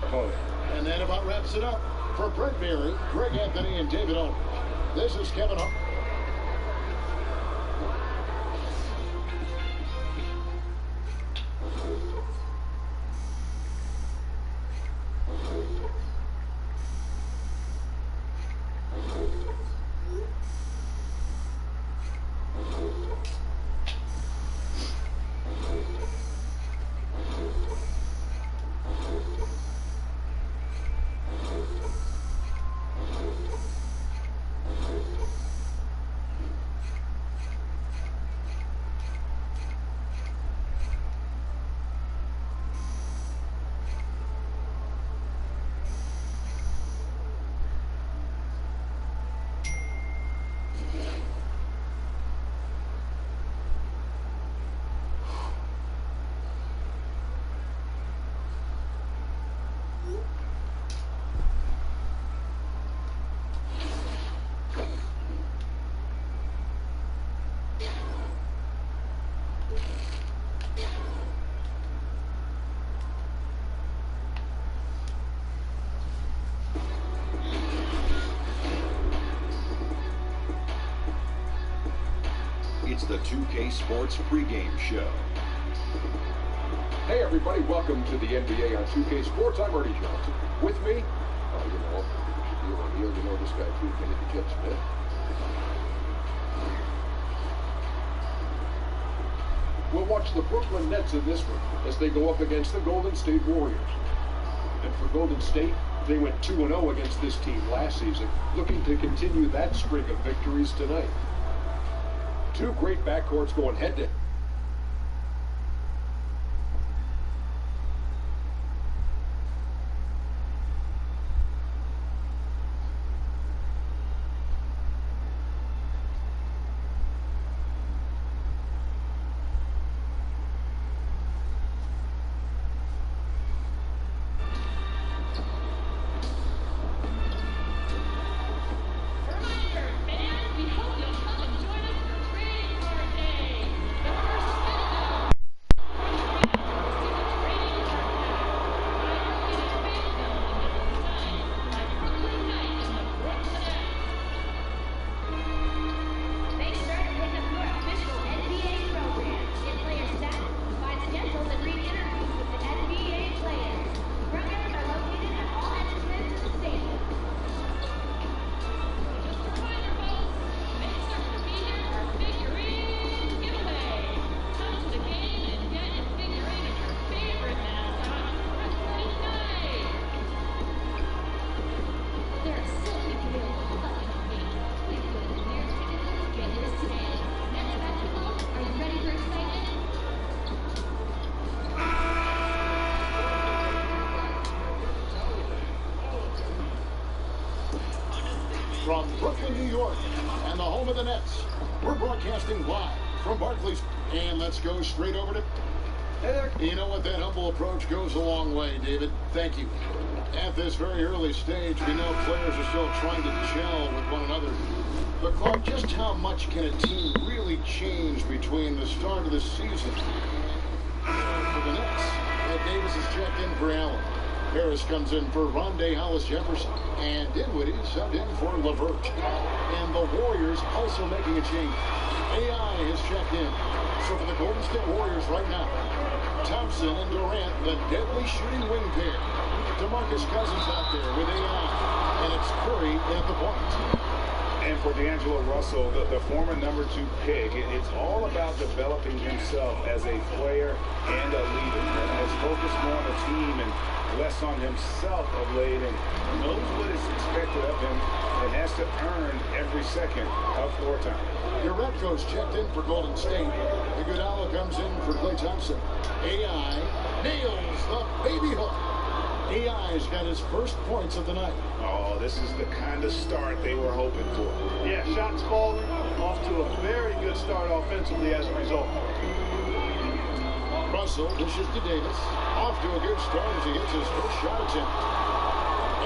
Oh. And that about wraps it up. For Brent Barry, Greg Anthony, and David Aldridge, this is Kevin Hart. It's the 2K Sports pregame show. Hey everybody, welcome to the NBA on 2K Sports. I'm Ernie Johnson. With me, you know this guy too, Kenny the Jet Smith. We'll watch the Brooklyn Nets in this one as they go up against the Golden State Warriors. And for Golden State, they went 2-0 against this team last season, looking to continue that string of victories tonight. Two great backcourts going head-to-head. From Brooklyn, New York, and the home of the Nets, we're broadcasting live from Barclays. And let's go straight over to... You know what? That humble approach goes a long way, David. Thank you. At this very early stage, we know players are still trying to gel with one another. But Clark, just how much can a team really change between the start of the season? For the Nets, Davis is checked in for Allen. Harris comes in for Rondae Hollis-Jefferson. And Dinwiddie subbed in for LeVert. And the Warriors also making a change. AI is checked in. So for the Golden State Warriors right now, Thompson and Durant, the deadly shooting wing pair. DeMarcus Cousins out there with AI. And it's Curry at the point. And for D'Angelo Russell, the former #2 pick, it's all about developing himself as a player and a leader. And has focused more on the team and less on himself of late, and knows what is expected of him and has to earn every second of floor time. Uretko's checked in for Golden State. Iguodala comes in for Klay Thompson. AI nails the baby hook. AI's got his first points of the night. Oh, this is the kind of start they were hoping for. Yeah, shots falling, off to a very good start offensively as a result. Russell dishes to Davis. Off to a good start as he gets his first shot attempt.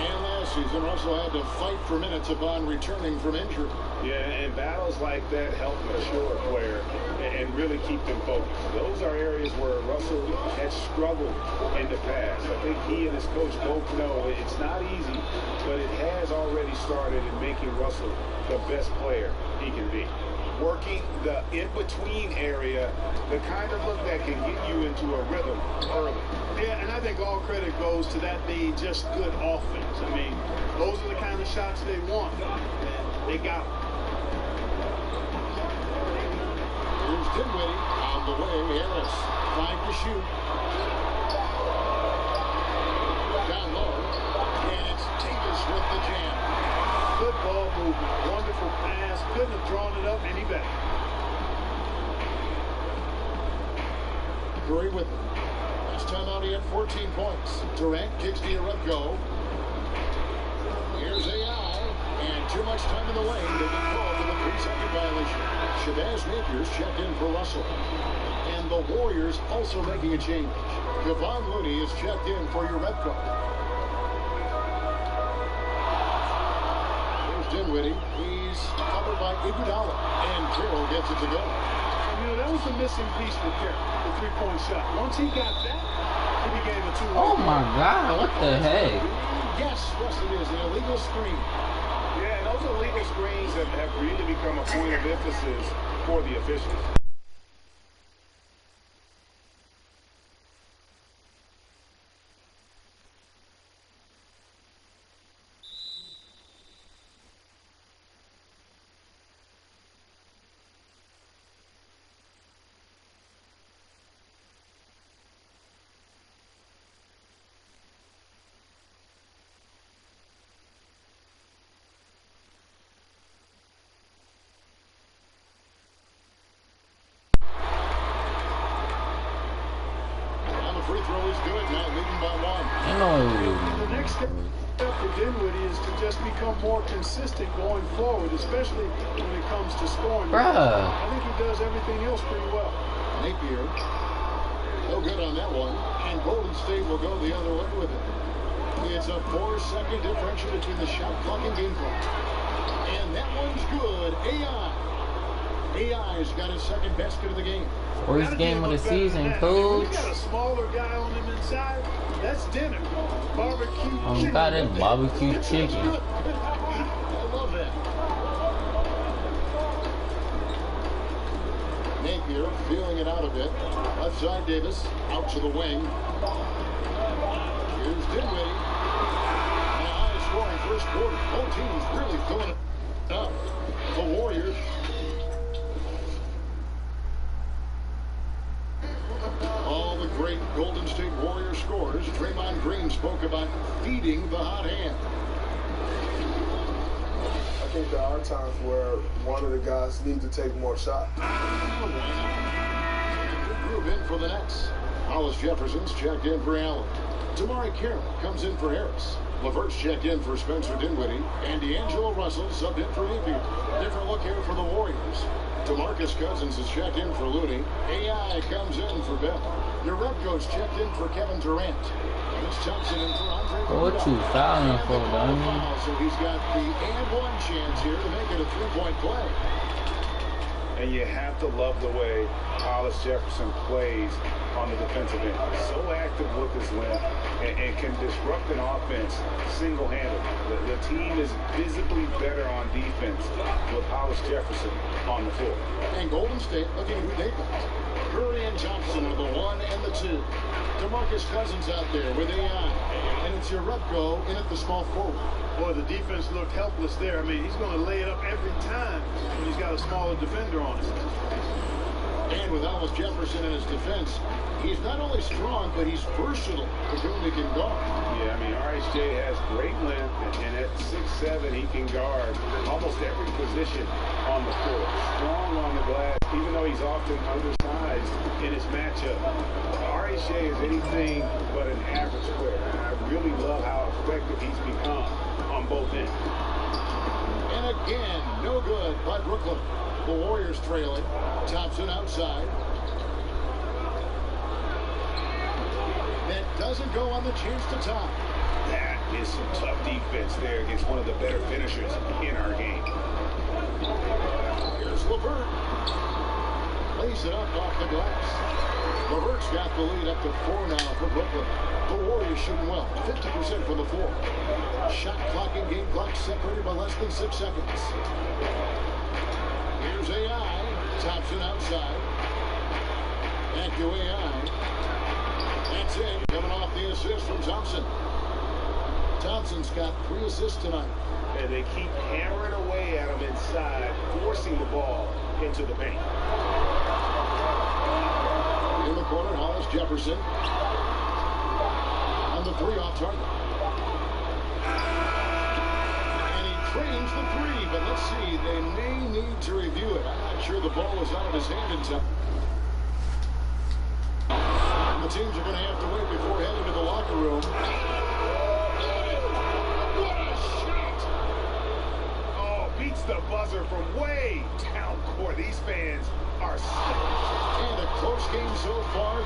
And last last season, Russell had to fight for minutes upon returning from injury. Yeah, and battles like that help mature a player and really keep them focused. Those are areas where Russell has struggled in the past. I think he and his coach both know it's not easy, but it has already started in making Russell the best player he can be. Working the in-between area, the kind of look that can get you into a rhythm early. Yeah, and I think all credit goes to that being just good offense. I mean, those are the kind of shots they want, and they got them. Here's Dinwiddie on the way. Harris trying to shoot. Down low, and it's Davis with the jam. Good ball movement, wonderful pass. Couldn't have drawn it up any better. Curry with it. Last time out he had 14 points. Durant kicks to Jerebko. Here's AI, and too much time in the lane. They get called with a 3-second violation. Shabazz Napier's checked in for Russell. And the Warriors also making a change. Kevon Looney is checked in for Jerebko. Dinwiddie, he's covered by Iguodala, and Carroll gets it to go. And, you know, that was the missing piece for Carroll, the three-point shot. Once he got that, he became a two-way. Oh my God, what the heck? Yes, Russ, it is an illegal screen. Yeah, and those illegal screens have really become a point of emphasis for the officials. Free throw is good, now leading by one. The next step for Dinwiddie is to just become more consistent going forward, especially when it comes to scoring. I think he does everything else pretty well. Napier, no good on that one, and Golden State will go the other way with it. It's a 4-second differential between the shot clock and game clock. And that one's good. AI's got his second basket of the game. First game of the season, coach. You got a smaller guy on him inside. That's dinner. Barbecue chicken. Got it, barbecue chicken. I love that. Napier feeling it out a bit. Left side Davis out to the wing. Here's Dinwiddie. And a high scoring first quarter. Both teams really filling it up. The Warriors. All the great Golden State Warrior scorers. Draymond Green spoke about feeding the hot hand. I think there are times where one of the guys needs to take more shots. Good group in for the Nets. Hollis Jefferson's checked in for Allen. Tamari Carroll comes in for Harris. LeVert's checked in for Spencer Dinwiddie. And D'Angelo Russell subbed in for Napier. Different look here for the Warriors. DeMarcus Cousins is checked in for Looney. AI comes in for Bell. Jerebko's checked in for Kevin Durant. Chris Thompson in for Andre. What you fouling for, dummy? So he's got the and one chance here to make it a 3-point play. And you have to love the way Hollis Jefferson plays on the defensive end. So active with his length and can disrupt an offense single-handedly. The team is visibly better on defense with Hollis Jefferson on the floor. And Golden State looking who they got. Curry and Thompson are the 1 and the 2. DeMarcus Cousins out there with AI. And it's Jerebko in at the small forward. Boy, the defense looked helpless there. I mean, he's going to lay it up every time when he's got a smaller defender on him. And with Hollis Jefferson in his defense, he's not only strong, but he's versatile for whom he can guard. Yeah, I mean, RHJ has great length, and at 6'7", he can guard almost every position on the court. Strong on the glass, even though he's often undersized in his matchup. RHJ is anything but an average player, and I really love how effective he's become on both ends. And again, no good by Brooklyn. The Warriors trailing. Thompson outside. That doesn't go on the chance to tie. That is some tough defense there against one of the better finishers in our game. Here's LeVert. Lays it up off the glass. LeVert's got the lead up to 4 now for Brooklyn. The Warriors shooting well, 50% from the floor. Shot clock and game clock separated by less than 6 seconds. Here's AI. Thompson outside. Back to AI. That's in. Coming off the assist from Thompson. Thompson's got 3 assists tonight. And they keep hammering away at him inside, forcing the ball into the paint. In the corner, Hollis Jefferson. On the 3 off target. And he trains the 3, but let's see, they may need to review it. I'm not sure the ball was out of his hand in time. And the teams are going to have to wait before heading to the locker room. What a shot! Oh, beats the buzzer from way down court. These fans are sick. And a close game so far.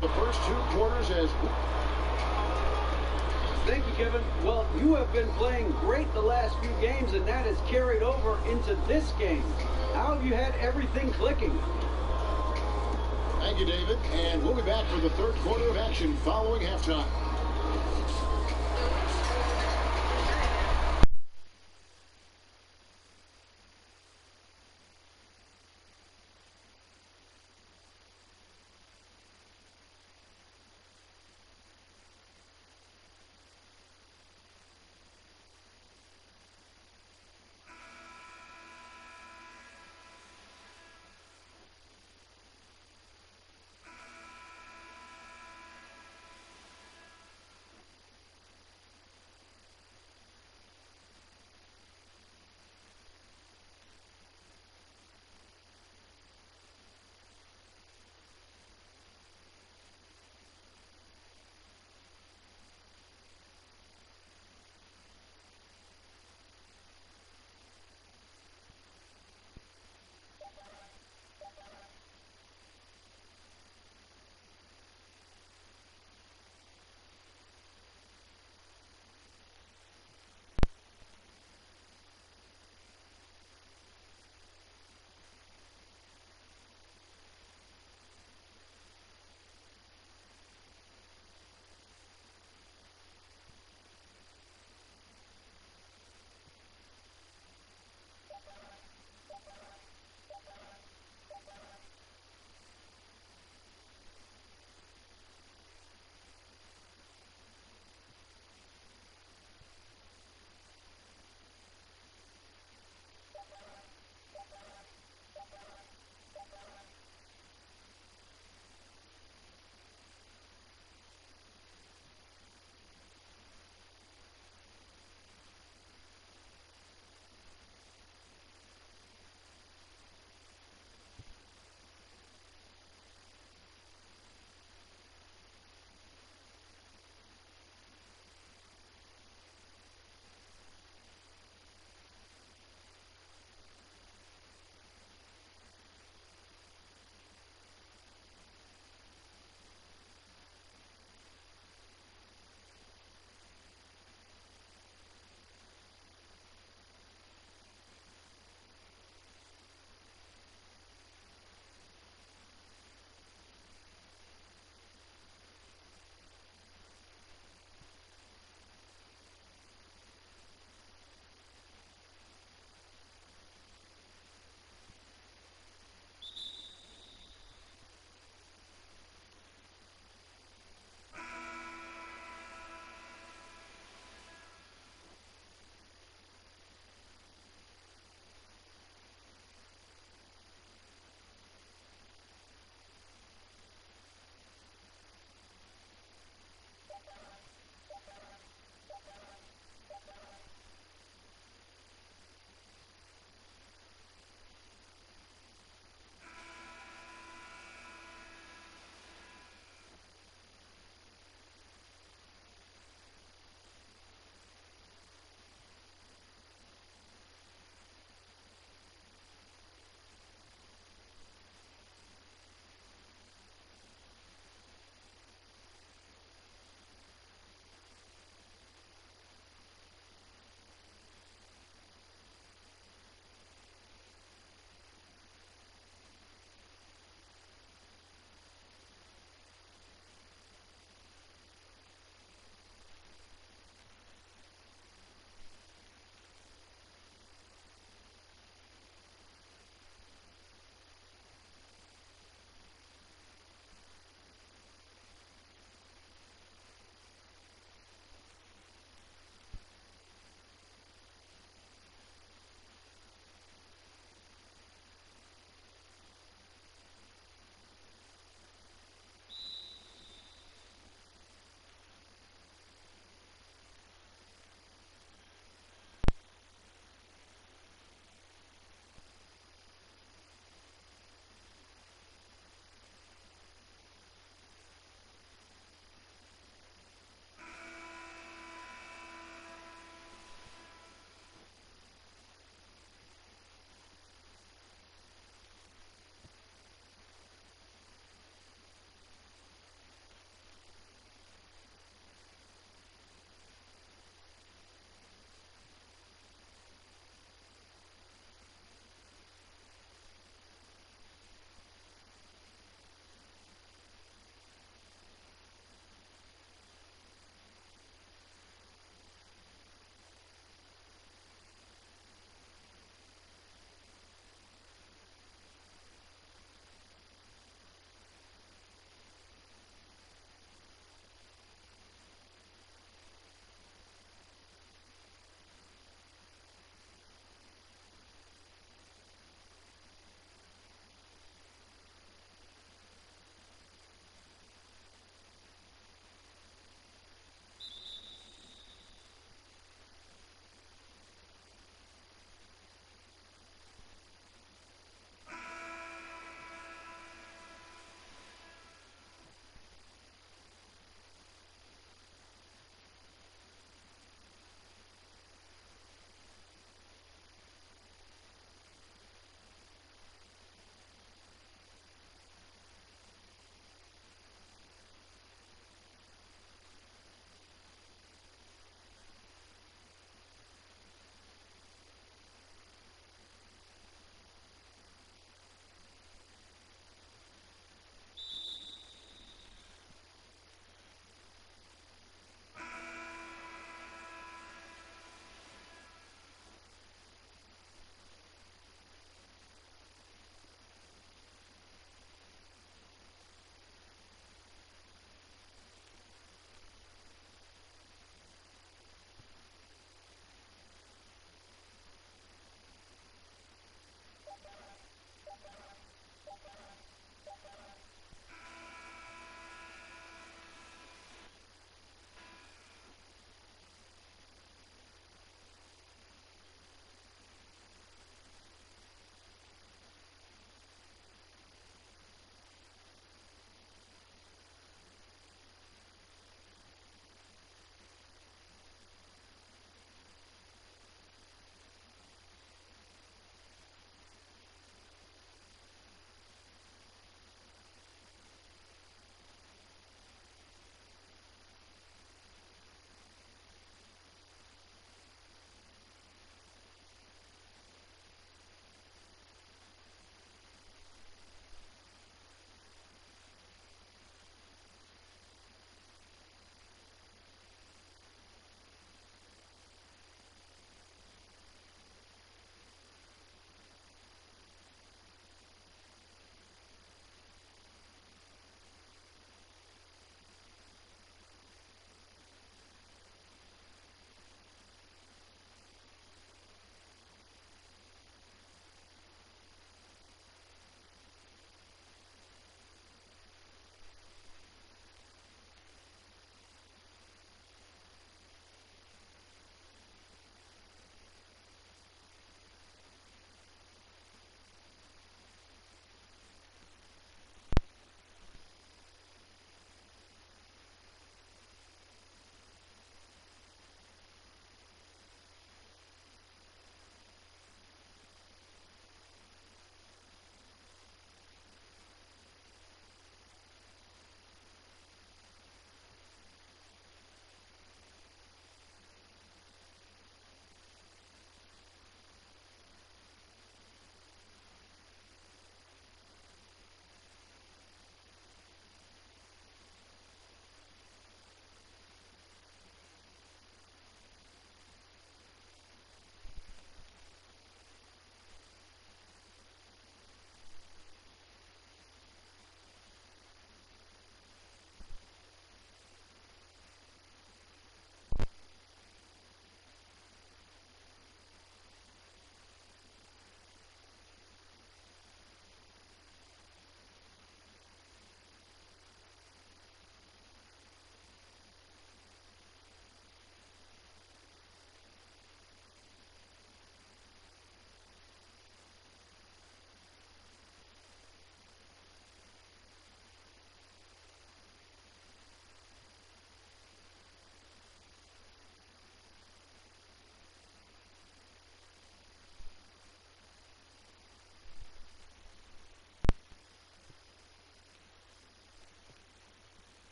The first 2 quarters as... Thank you, Kevin. Well, you have been playing great the last few games, and that has carried over into this game. How have you had everything clicking? Thank you, David. And we'll be back for the 3rd quarter of action following halftime.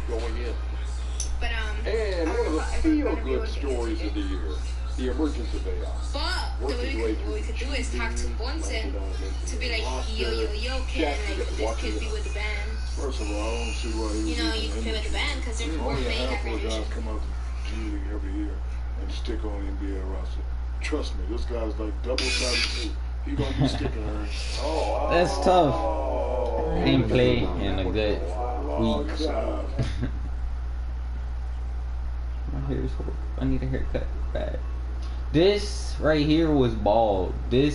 going in. And one of the feel-good stories of the year, the emergence of AI. But what we could do is talk to Bunsen to be like, yo, can this kid be with the band? First of all, I don't see why he You can be with the band because they're only a main handful of guys recognition. come out to G League every year and stick on the NBA roster. Trust me, this guy's like double-sided too. He gonna be sticking around. That's tough. He ain't played in a good week. My hair's horrible. I need a haircut bad. This right here was bald. The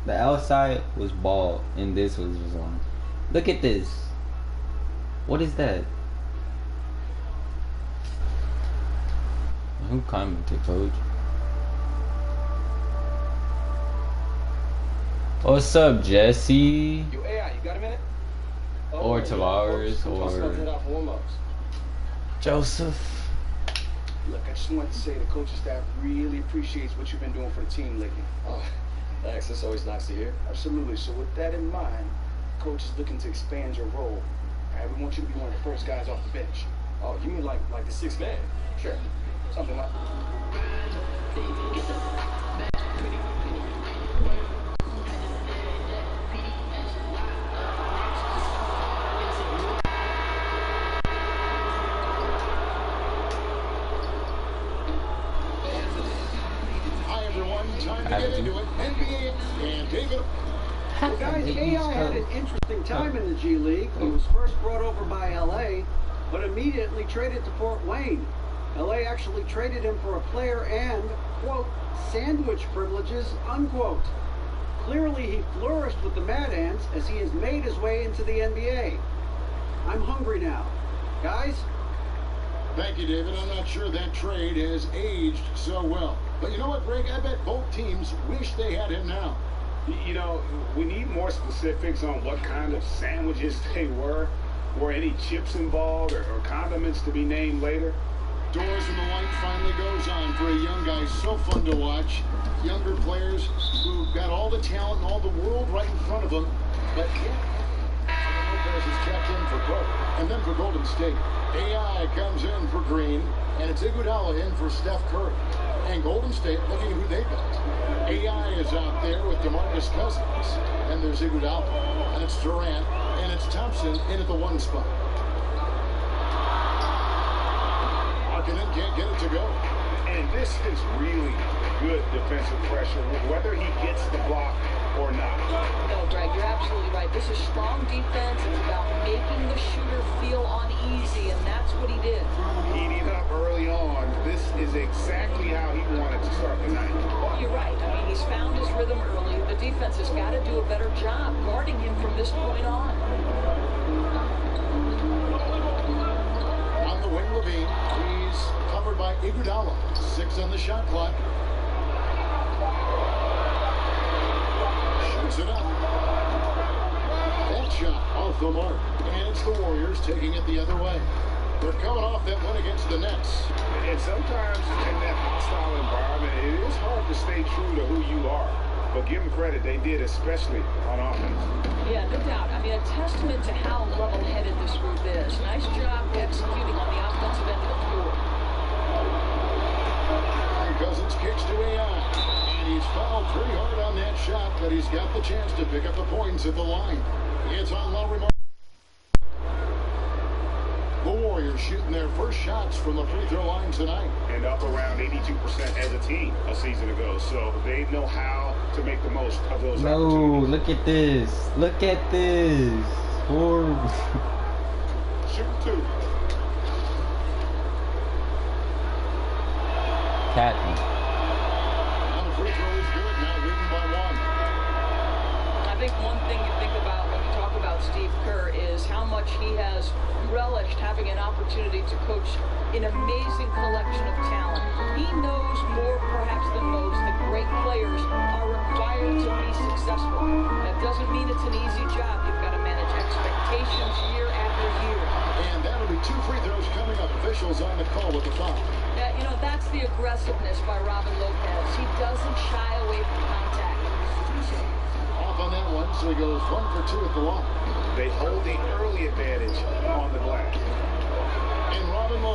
outside was bald, and this was on. Look at this. What is that? Who commented, coach? What's up, Jesse? Yo, AI, you got a minute? Or Tavares, or Joseph. Look, I just wanted to say the coaching staff really appreciates what you've been doing for the team lately. Oh, thanks. That's always nice to hear. Absolutely. So with that in mind, the coach is looking to expand your role. We want you to be one of the first guys off the bench. Oh, you mean like the sixth man? Sure. Something like Time to get into it. NBA and David. Well, guys, AI had an interesting time in the G League. He was first brought over by LA, but immediately traded to Fort Wayne. LA actually traded him for a player and, quote, sandwich privileges, unquote. Clearly, he flourished with the Mad Ants as he has made his way into the NBA. I'm hungry now. Guys? Thank you, David. I'm not sure that trade has aged so well. But you know what, Greg? I bet both teams wish they had him now. You know, we need more specifics on what kind of sandwiches they were. Were any chips involved or condiments to be named later? Doors and the light finally goes on for a young guy so fun to watch. Younger players who've got all the talent and all the world right in front of them. But Lopez is kept in for Cook. And then for Golden State, AI comes in for Green, and it's Iguodala in for Steph Curry. And Golden State looking at who they built. AI is out there with DeMarcus Cousins, and there's Iguodala, and it's Durant, and it's Thompson in at the one spot. Markkanen can't get it to go. And this is really good defensive pressure, whether he gets the block or not. No, Greg, you're absolutely right. This is strong defense. It's about making the shooter feel uneasy, and that's what he did. Heating up early on. This is exactly how he wanted to start the night. You're right. I mean, he's found his rhythm early. The defense has got to do a better job guarding him from this point on. On the wing, Levine. He's covered by Iguodala. 6 on the shot clock. Shoots it up. That shot off the mark. And it's the Warriors taking it the other way. They're coming off that win against the Nets. And sometimes in that hostile environment, it is hard to stay true to who you are. But give them credit, they did, especially on offense. Yeah, no doubt. I mean, a testament to how level-headed this group is. Nice job executing on the offensive end of the floor. And Cousins kicks to AI. And he's fouled pretty hard on that shot, but he's got the chance to pick up the points at the line. It's on Lowry. The Warriors shooting their first shots from the free throw line tonight. And up around 82% as a team a season ago. So they know how to make the most of those opportunities. Look at this. Look at this. Horrible. Shoot 2. Captain. And the free throw is good. Now leading by 1. I think one thing you think about when you talk about Steve Kerr is how much he has relished having an opportunity to coach an amazing collection of talent. He knows more, perhaps than most, that great players are required to be successful. That doesn't mean it's an easy job. You've got to manage expectations year after year. And that'll be 2 free throws coming up. Officials on the call with the foul. You know, that's the aggressiveness by Robin Lopez. He doesn't shy away from contact. Off on that one, so he goes 1 for 2 at the line. They hold the early advantage on the glass. And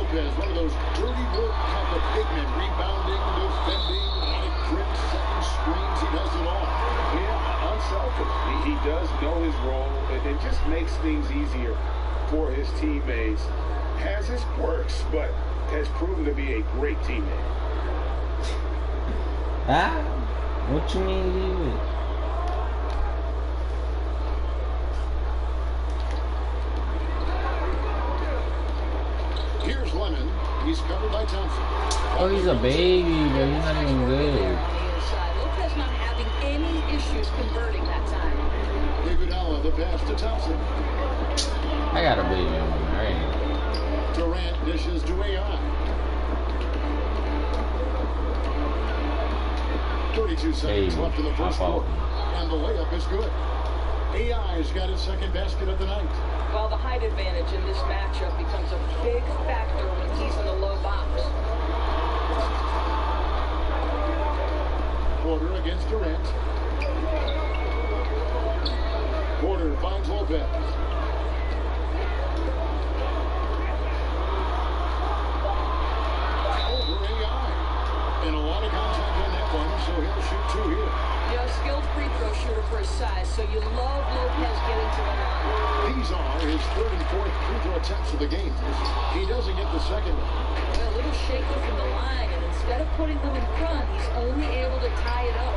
Lopez, one of those dirty work type of big men, rebounding, defending, high print, setting screens. He does it all. Yeah, unselfish. He does know his role. It just makes things easier for his teammates. Has his quirks, but has proven to be a great teammate. Ah, what you mean leave it? Here's Lemon. He's covered by Thompson. Oh, he's a baby, but he's not even good. Lopez not having any issues converting that time. Iguodala, the pass to Thompson. I gotta believe him, right? Durant dishes to AI. 32 seconds left in the first quarter. And the layup is good. AI's got his second basket of the night. Well, the height advantage in this matchup becomes a big factor when he's in the low box. Porter against Durant. Porter finds Lopez. Over AI. And a lot of contact on that one, so he'll shoot two here. Yeah, skilled free throw shooter for his size, so you love Lopez getting to the line. These are his third and fourth free throw attempts of the game. He doesn't get the second one. Well, a little shaky from the line, and instead of putting them in front, he's only able to tie it up.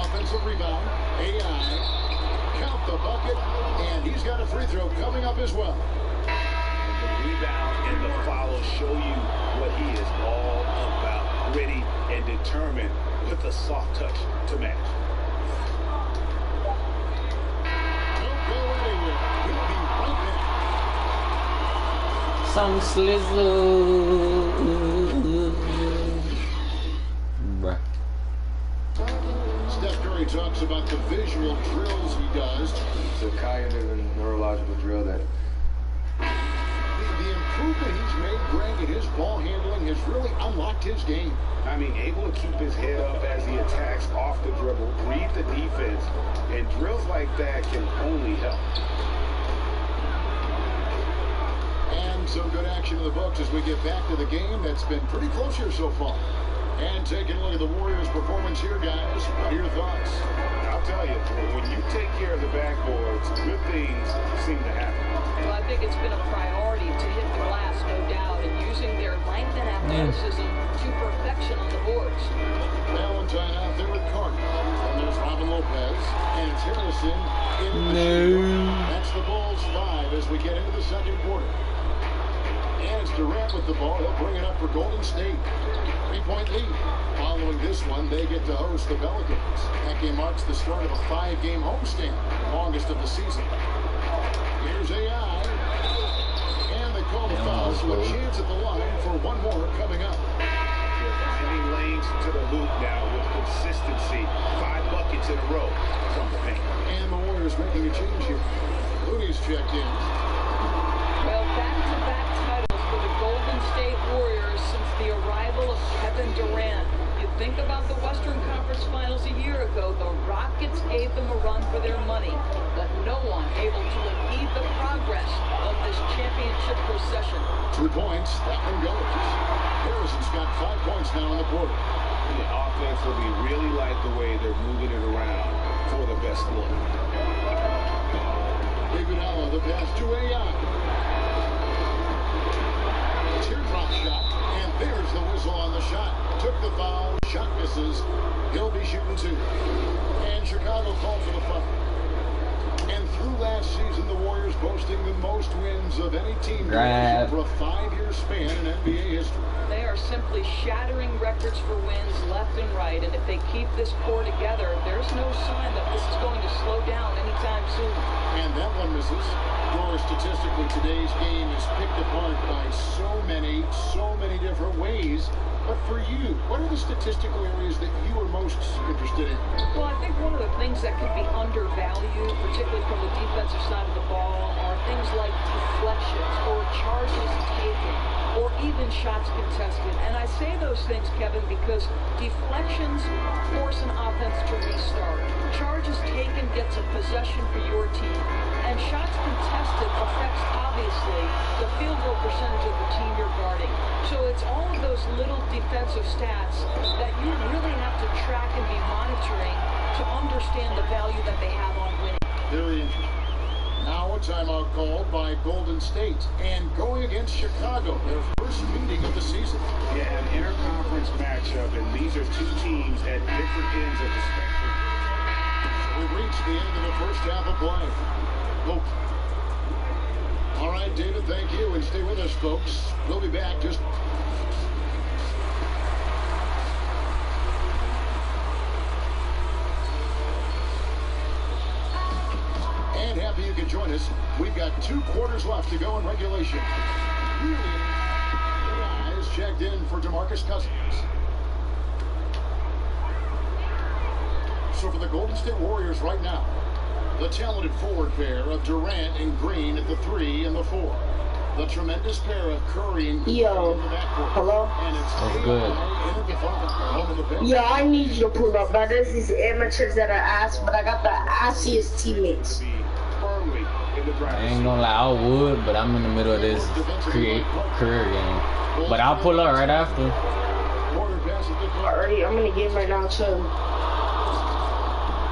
Offensive rebound. AI. Count the bucket, and he's got a free throw coming up as well. And the rebound and the follow show you what he is all about. Gritty and determined with a soft touch to match. Don't go anywhere. He'll be right back. Some slizzle. Bruh. Steph Curry talks about the visual drills he does. It's a cognitive and neurological drill that The improvement he's made, Greg, in his ball handling has really unlocked his game. I mean, able to keep his head up as he attacks off the dribble, read the defense, and drills like that can only help. And some good action in the books as we get back to the game that's been pretty close here so far. And taking a look at the Warriors' performance here, guys. What are your thoughts? I'll tell you, when you take care of the backboards, good things seem to happen. Well, I think it's been a priority to hit the glass, no doubt, and using their length and athleticism to perfection on the boards. Valentine out there with Carter. And there's Robin Lopez. And it's Harrison in the No. That's the Bulls 5 as we get into the second quarter. And it's Durant with the ball. He'll bring it up for Golden State. 3-point lead. Following this one, they get to host the Pelicans. That game marks the start of a 5-game homestand, longest of the season. Here's AI. And they call the foul, so a chance at the line for one more coming up. Sending lanes to the loop now with consistency. 5 buckets in a row from the paint. And the Warriors making a change here. Looney's checked in. Well, back-to-back titles for the Golden State Warriors since the arrival of Kevin Durant. You think about the Western Conference Finals a year ago, the Rockets gave them a run for their money, but no one able to impede the progress of this championship procession. 2 points, that one goes. Harrison's got 5 points now in the quarter. The offense will be really like the way they're moving it around for the best look. Iguodala, the pass to AI. Teardrop shot, and there's the whistle on the shot. Took the foul, shot misses. He'll be shooting 2. And Chicago called for the foul. And through last season, the Warriors boasting the most wins of any team for a 5-year span in NBA history. They are simply shattering records for wins left and right, and if they keep this core together, there's no sign that this is going to slow down anytime soon. And that one misses. Doris, statistically, today's game is picked apart by so many different ways. But for you, what are the statistical areas that you are most interested in? Well, I think one of the things that could be undervalued, particularly from the defensive side of the ball, are things like deflections or charges taken or even shots contested. And I say those things, Kevin, because deflections force an offense to restart. Charges taken gets a possession for your team. And shots contested affects, obviously, the field goal percentage of the team you're guarding. So it's all of those little defensive stats that you really have to track and be monitoring to understand the value that they have on winning. Very interesting. Now a timeout called by Golden State and going against Chicago, their first meeting of the season. Yeah, an interconference matchup, and these are two teams at different ends of the spectrum. So we've reached the end of the first half of play. Oh. All right, David, thank you, and stay with us, folks. We'll be back just... And happy you could join us. We've got 2 quarters left to go in regulation. Really, is checked in for DeMarcus Cousins. So for the Golden State Warriors right now, the talented forward pair of Durant and Green at the 3 and the 4. The tremendous pair of Curry and Green in the backcourt. Hello? And it's That's good. in at the 5. Yeah, I need you to pull up. But there's these amateurs that are ass, but I got the assiest teammates. I ain't gonna lie, I would, but I'm in the middle of this career game. But I'll pull up right after. Alright, I'm in the game right now too.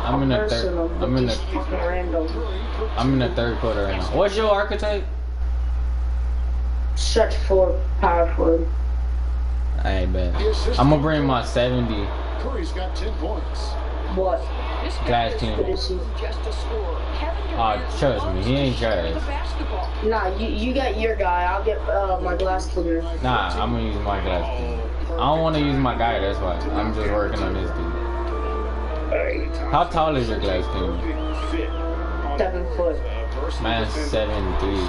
I'm in the third. I'm in the third quarter right now. What's your archetype? Stretch forward, power forward. I ain't bad. I'm gonna bring my 70. Curry's got 10 points. What? Glass team. Trust me, he ain't trash. Nah, you got your guy. I'll get my glass cleaner. Nah, I'm gonna use my glass team. I don't want to use my guy. That's why I'm just working on this dude. How tall is your glass team? 7 foot. Mine's 7'3".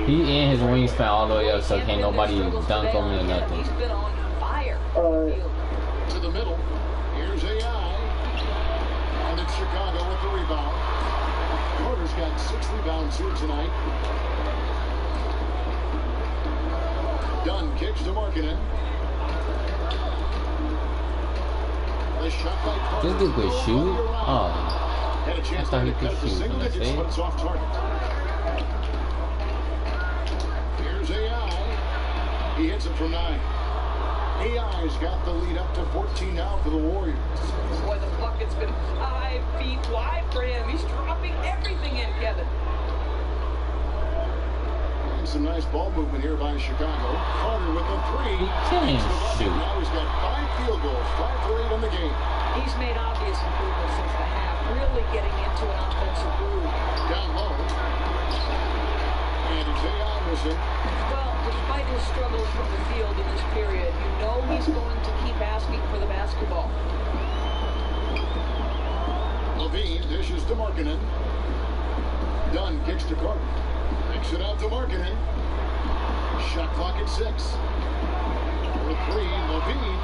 He in his wingspan all the way up, so can't nobody dunk on me or nothing. He's been on fire. To the middle. Here's AI. And it's Chicago with the rebound. Carter's got 6 rebounds here tonight. Dunn kicks to Markkanen. The shot by Carter. This dude could shoot? Oh. Had a chance I thought he to could cut the shoot single from the digits, but it's off target. Here's AI. He hits it from 9. AI's got the lead up to 14 now for the Warriors. Boy, the bucket's been 5 feet wide for him. He's dropping everything in, Kevin. And some nice ball movement here by Chicago. Carter with the 3. He can't shoot. Now he's got 5 field goals, 5 for 8 in the game. He's made obvious improvements since the half, really getting into an offensive groove. Down low. And it's AI missing. Well, despite his struggles from the field in this period, you know he's going to keep asking for the basketball. Levine dishes to Markkanen. Dunn kicks to Carter. Kicks it out to Markkanen. Shot clock at 6. For 3, Levine.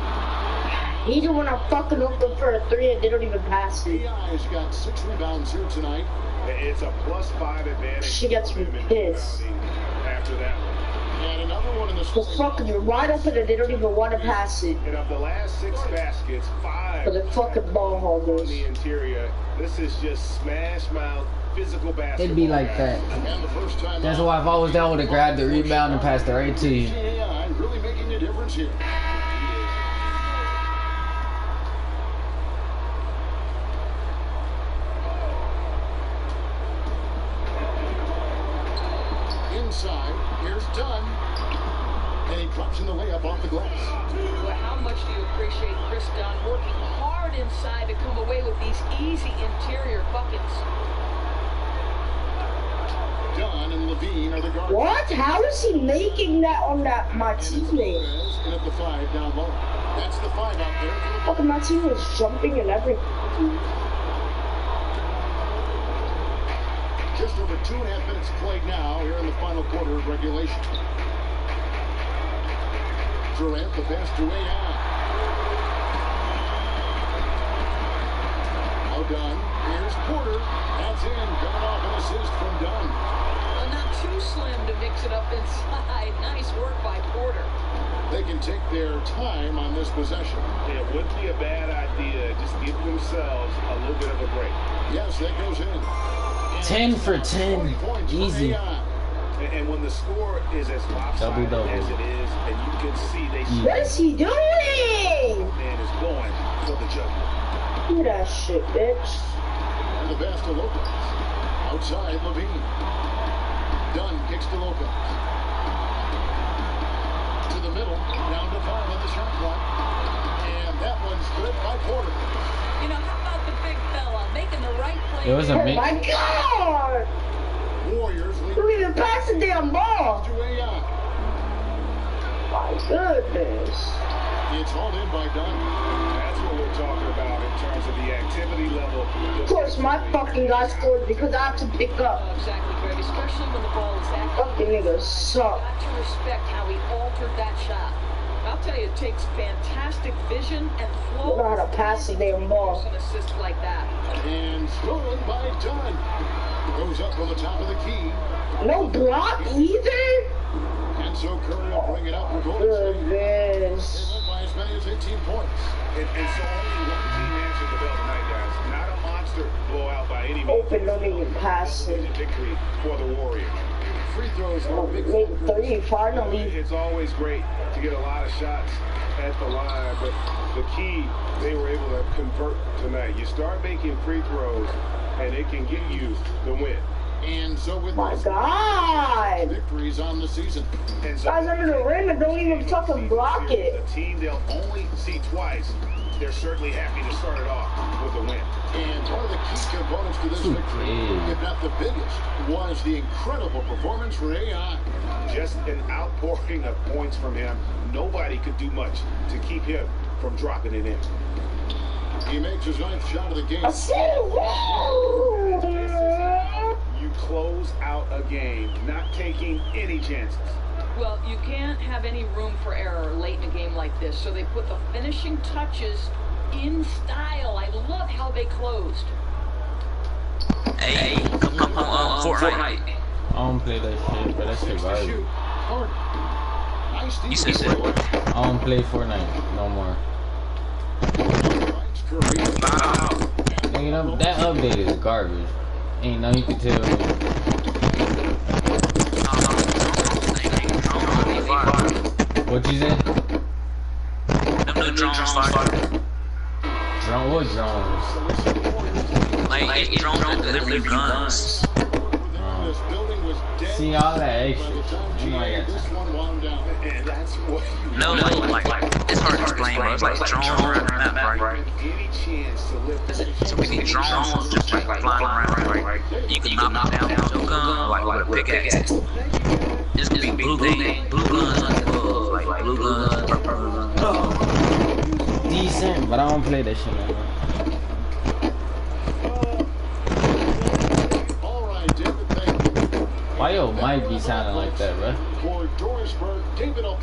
He don't want to fucking open for a 3 and they don't even pass it. AI's got 6 rebounds here tonight. It's a +5 advantage. She gets me pissed. After that one. And another one in the The fucking you're wide open and they don't even want to pass it. And of the last 6 baskets, 5 For the fucking ball on holders. the interior. This is just smash mouth physical basketball. It'd be like that. And the first time That's why if I was down, would have grabbed the rebound and passed it right to you. AI really making a difference here. Inside, here's Dunn. And he drops in the layup off the glass. Well, how much do you appreciate Chris Dunn working hard inside to come away with these easy interior buckets? Dunn and Levine are the guards. What? How is he making that on that my teammate? And at the 5 down low. That's the 5 out there. Fucking my team was jumping and everything. Just over 2.5 minutes played now here in the final quarter of regulation. Durant, the pass to AI. Now Dunn. Here's Porter. That's in. Coming off an assist from Dunn. not too slim to mix it up inside. Nice work by Porter. They can take their time on this possession. It wouldn't be a bad idea. Just give themselves a little bit of a break. Yes, that goes in. And 10 for 10. Easy. And when the score is as lopsided Double. as it is, and you can see they... What is he doing? Man is going for the jugular. Do that shit, bitch. And the pass to Lopez. Outside, Levine. Dunn kicks to Lopez. To the middle, down to 5 on the shot clock. And that one's good by Porter. You know, how about the big fella making the right play? It was a Oh my God! Warriors lead. Who even passed the damn ball? To AI. My goodness. It's hauled in by Dunn. That's what we're talking about in terms of the activity level. Of course, my fucking guy scored because I have to pick up. Exactly, Greg. Especially when the ball is that Fucking niggas suck. Got to respect how he altered that shot. I'll tell you, it takes fantastic vision and flow. Know how to pass the damn ball. An assist like that. And stolen by Dunn. Goes up on the top of the key. No block either? And so Curry will bring it up for Golden State. Goodness. They led by as many as 18 points. And so only one team answered the bell tonight, guys. Not a monster blowout by any means. Open, don't even pass it. Victory for the Warriors. Free throws are big. Made 3 finally. It's always great to get a lot of shots at the line, but the key, they were able to convert tonight. You start making free throws, and it can give you the win. And so with My God. victories on the season. And so Guys under the rim and don't even fucking block it. A team they'll only see twice. They're certainly happy to start it off with a win. And one of the key components to this victory, if not the biggest, was the incredible performance for AI. Just an outpouring of points from him. Nobody could do much to keep him from dropping it in. He makes his 9th shot of the game. You close out a game, not taking any chances. Well, you can't have any room for error late in a game like this, so they put the finishing touches in style. I love how they closed. Hey, come on, Fortnite. I don't play that shit, but that shit garbage. You said what? I don't play Fortnite no more. You know, that update is garbage. Ain't nothing you can tell me. What you said? Them new drones fire. Drone? What drones? Like, it's drones that deliver you guns. See all that extra. You know I got time. And that's what No, like, it's hard to explain, bro. It's like drones around the map, right? any chance to lift So we need drones just like flying around, right? You can knock down your gun, like with a pickaxe. This could be blue guns, like blue guns, purple guns. Decent, but I don't play that shit no more. All right, David, thank you. Why your mic be sounding like that, bro? For Dorisburg, David Oak.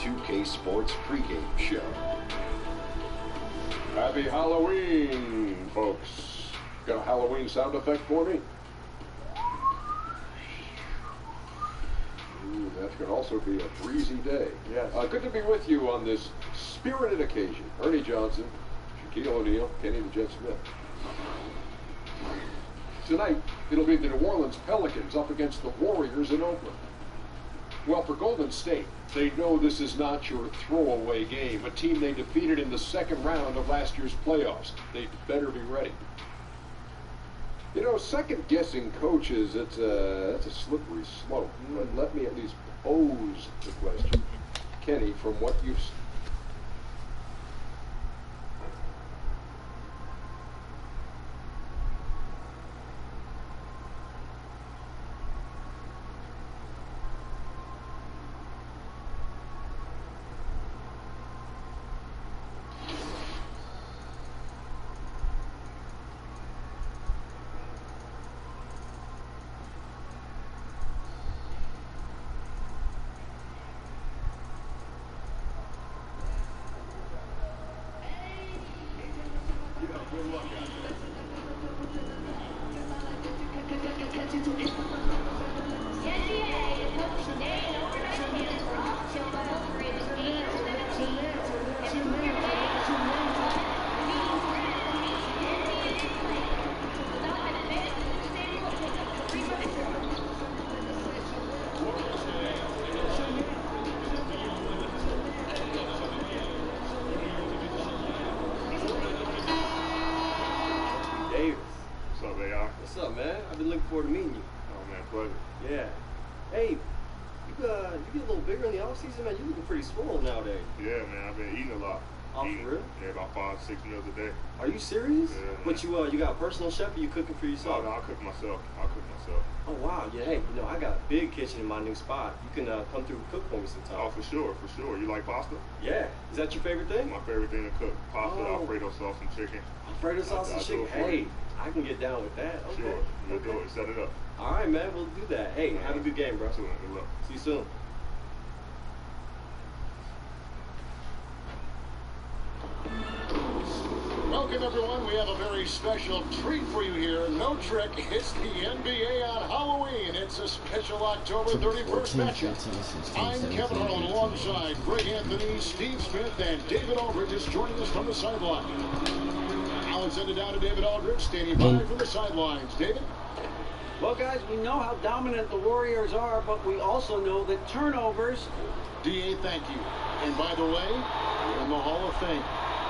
2K Sports pregame show. Happy Halloween, folks. Got a Halloween sound effect for me? Ooh, that could also be a breezy day. Yes. Good to be with you on this spirited occasion. Ernie Johnson, Shaquille O'Neal, Kenny the Jet Smith. Tonight, it'll be the New Orleans Pelicans up against the Warriors in Oakland. Well, for Golden State, they know this is not your throwaway game, a team they defeated in the second round of last year's playoffs. They better be ready. You know, second-guessing coaches, that's a slippery slope. But let me at least pose the question. Kenny, from what you've seen, What's up, man? I've been looking forward to meeting you. Oh, man, pleasure. Yeah. Hey, you get a little bigger in the off season, man. You looking pretty swole nowadays. Yeah, man, I've been eating a lot. Oh, for real? Yeah, about 5-6 meals a day. Are you serious? Yeah. But you got a personal chef, or you cooking for yourself? No, I'll cook myself. I'll cook myself. Oh, wow. Yeah, hey, I got a big kitchen in my new spot. You can come through and cook for me sometime. Oh, for sure, for sure. You like pasta? Yeah. Is that your favorite thing? My favorite thing to cook. Pasta, Alfredo sauce, and chicken. Alfredo sauce and chicken? Hey, I can get down with that. Okay. Sure. We'll do it. Set it up. All right, man. We'll do that. Hey, have a good game, bro. Good luck. See you soon. Welcome, everyone. We have a very special treat for you here. No trick. It's the NBA on Halloween. It's a special October 31st matchup. I'm Kevin Harlan alongside Greg Anthony, Steve Smith, and David Aldridge is joining us from the sideline. Now let's send it down to David Aldridge, standing by from the sidelines. David? Well, guys, we know how dominant the Warriors are, but we also know that turnovers... D.A., thank you. And by the way, you're in the Hall of Fame.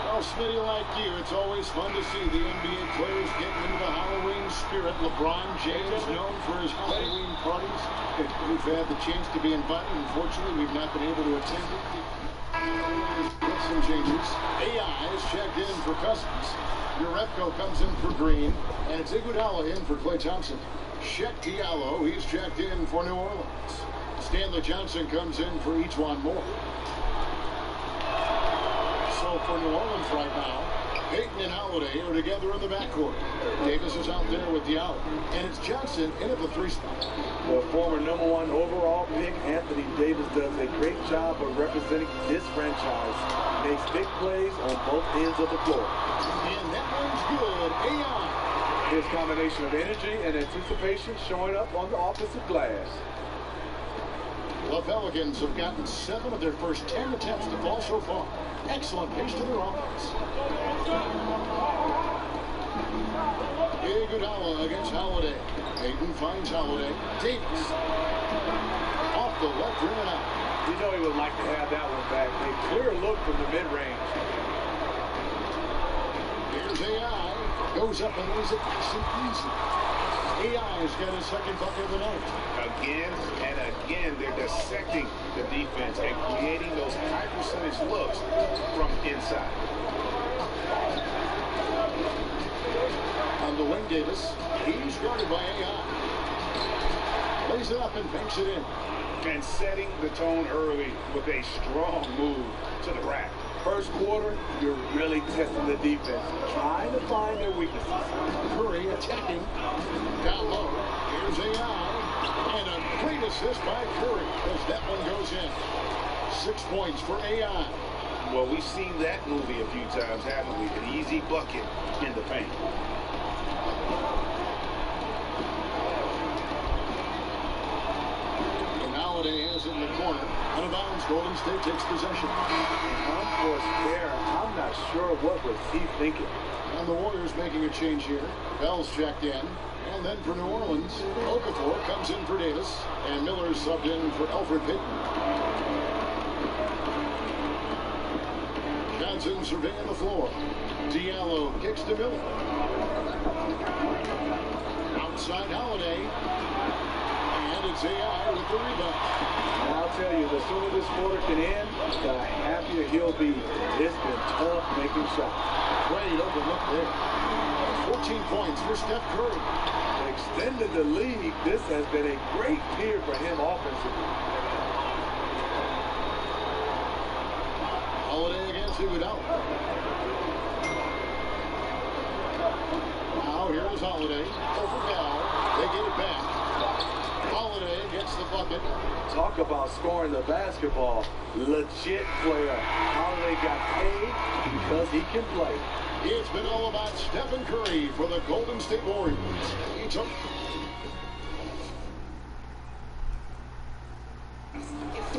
Well, Smitty, like you, it's always fun to see the NBA players getting into the Halloween spirit. LeBron James, known for his Halloween parties. We've had the chance to be invited. Unfortunately, we've not been able to attend it. Some changes. AI is checked in for Cousins. Urepko comes in for Green. And it's Iguodala in for Klay Thompson. Shaq Diallo, he's checked in for New Orleans. Stanley Johnson comes in for Ejuan Moore. So for New Orleans right now, Payton and Holiday are together in the backcourt. Davis is out there with Diallo. And it's Johnson in at the 3 spot. The former #1 overall pick, Anthony Davis, does a great job of representing this franchise. Makes big plays on both ends of the floor. And that one's good. AI. His combination of energy and anticipation showing up on the offensive glass. The Pelicans have gotten 7 of their first 10 attempts to fall so far. Excellent pace to their offense. Iguodala against Holiday. Payton finds Holiday. Davis. Off the left rim and out. You know he would like to have that one back. A clear look from the mid-range. Here's AI. Goes up and lays it nice and easy. AI's got his second bucket of the night. Again and again, they're dissecting the defense and creating those high percentage looks from inside. On the wing, Davis. He's guarded by AI. Lays it up and banks it in. And setting the tone early with a strong move to the rack. First quarter, you're really testing the defense, trying to find their weaknesses. Curry attacking. Down low. Here's AI. And a great assist by Curry as that one goes in. 6 points for AI. Well, we've seen that movie a few times, haven't we? An easy bucket in the paint. And Holiday has it in the corner. Out of bounds, Golden State takes possession. Unforced error. I'm not sure what was he thinking. And the Warriors making a change here. Bell's checked in. And then for New Orleans, Okafor comes in for Davis. And Miller's subbed in for Elfrid Payton. Johnson surveying the floor. Diallo kicks to Miller. Outside Holiday. And it's AI with the rebound. And I'll tell you, the sooner this quarter can end, the happier he'll be. It's been tough making shots. Great overlook there. 14 points for Steph Curry. Extended the lead. This has been a great year for him offensively. Holiday against Iguodala. Now here's Holiday over Bell. They get it back. Holiday gets the bucket. Talk about scoring the basketball. Legit player. Holiday got paid because he can play. It's been all about Stephen Curry for the Golden State Warriors. He took...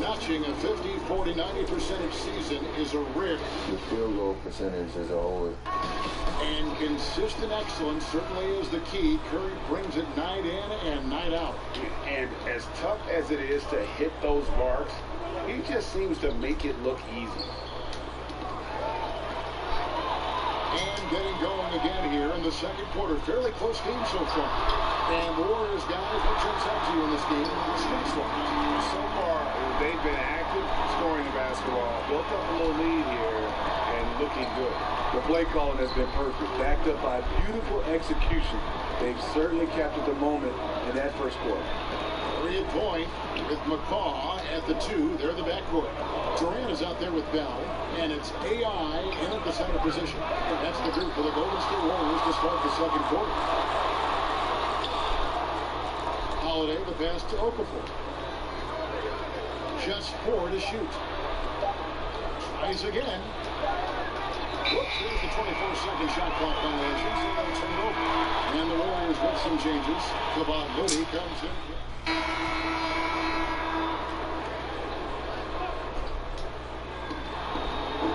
Notching a 50, 40, 90% season is a rare. The field goal percentage as a whole. And consistent excellence certainly is the key. Curry brings it night in and night out. And as tough as it is to hit those marks, he just seems to make it look easy. And getting going again here in the second quarter. Fairly close game so far. And the Warriors guys, what jumps out to you in this game? So far, they've been active, scoring the basketball, built up a little lead here, and looking good. The play calling has been perfect, backed up by beautiful execution. They've certainly captured the moment in that first quarter. Curry at point with McCaw at the 2. They're the backcourt. Durant is out there with Bell, and it's AI in at the center position. That's the group for the Golden State Warriors to start the second quarter. Holiday, the pass to Okafor. Just 4 to shoot. Tries again. Whoops, there's the 24-second shot clock violation, so they'll turn it over. And the Warriors with some changes. Kevon Looney comes in.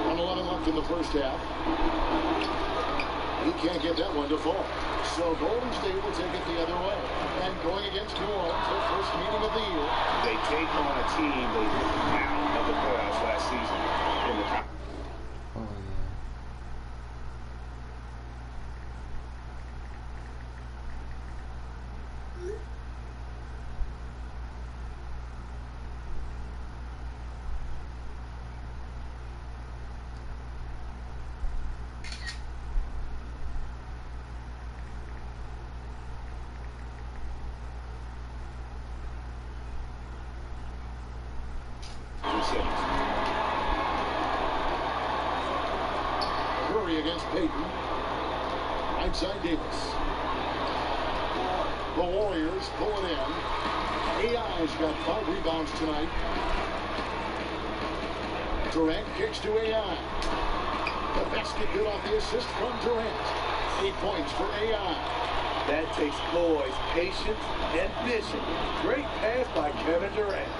1:11 left in the first half. He can't get that one to fall. So Golden State will take it the other way. And going against New Orleans, their first meeting of the year. They take on a team they were out of the playoffs last season in the top. Curry against Payton. Right side Davis. The Warriors pull it in. AI's got 5 rebounds tonight. Durant kicks to AI. The basket good off the assist from Durant. 8 points for AI. That takes poise, patience, and vision. Great pass by Kevin Durant.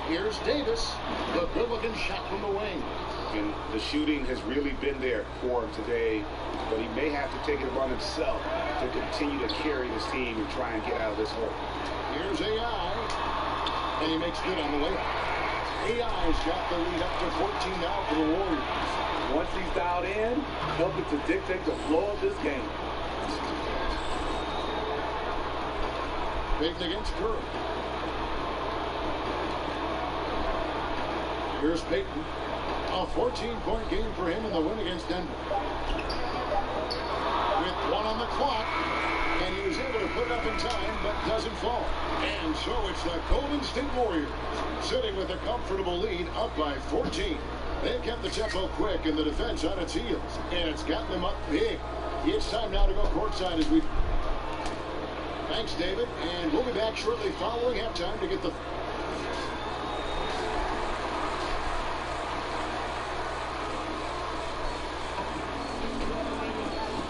Here's Davis. The good-looking shot from the wing. And the shooting has really been there for him today, but he may have to take it upon himself to continue to carry this team and try and get out of this hole. Here's AI. And he makes good on the way. AI's got the lead up to 14 now for the Warriors. Once he's dialed in, helping to dictate the flow of this game. Payton against Curry. Here's Payton. A 14-point game for him in the win against Denver. With 1 on the clock, and he was able to put it up in time, but doesn't fall. And so it's the Golden State Warriors sitting with a comfortable lead up by 14. They've kept the tempo quick and the defense on its heels, and it's gotten them up big. It's time now to go courtside as we... Thanks, David, and we'll be back shortly following halftime to get the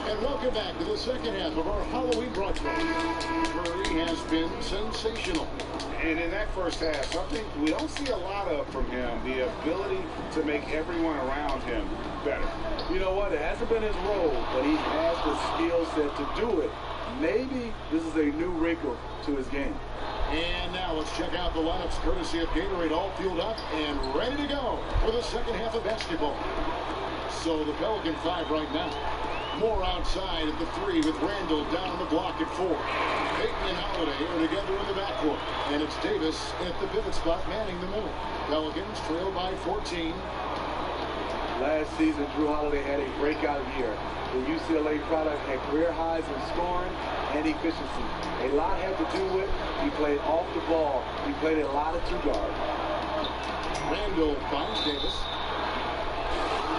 And welcome back to the second half of our Halloween broadcast. Curry has been sensational. And in that first half, something we don't see a lot of from him, the ability to make everyone around him better. You know what? It hasn't been his role, but he has the skill set to do it. Maybe this is a new wrinkle to his game. And now let's check out the lineups courtesy of Gatorade, all fueled up and ready to go for the second half of basketball. So the Pelican 5 right now. Moore outside at the 3 with Randall down on the block at 4. Payton and Holiday are together in the backcourt. And it's Davis at the pivot spot manning the middle. Pelicans trail by 14. Last season, Drew Holiday had a breakout year. The UCLA product had career highs in scoring and efficiency. A lot had to do with he played off the ball. He played a lot of 2 guard. Randall finds Davis.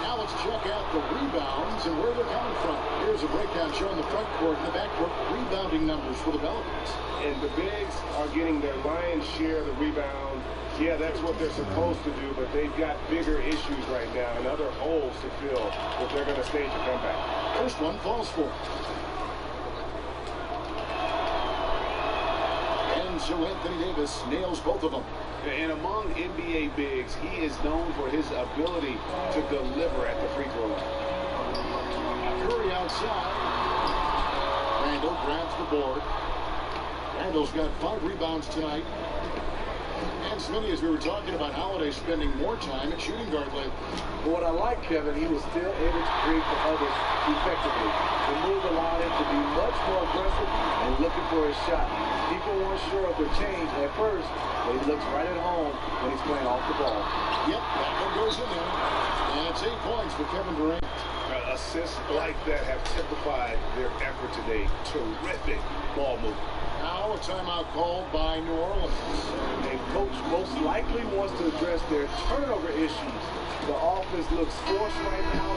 Now let's check out the rebounds and where they're coming from. Here's a breakdown showing the front court and the back court rebounding numbers for the Pelicans. And the bigs are getting their lion's share of the rebound. Yeah, that's what they're supposed to do, but they've got bigger issues right now and other holes to fill if they're going to stage a comeback. First one falls for. And so Anthony Davis nails both of them. And among NBA bigs, he is known for his ability to deliver at the free throw line. Curry outside. Randall grabs the board. Randall's got 5 rebounds tonight. And Smitty, as we were talking about Holiday spending more time at shooting guard lately. But what I like, Kevin, he was still able to create for others effectively. The move allowed him to be much more aggressive and looking for his shot. People weren't sure of the change at first, but he looks right at home when he's playing off the ball. Yep, that one goes in there. And it's 8 points for Kevin Durant. Assists like that have typified their effort today. Terrific ball movement. Now a timeout called by New Orleans. And coach most likely wants to address their turnover issues. The offense looks forced right now.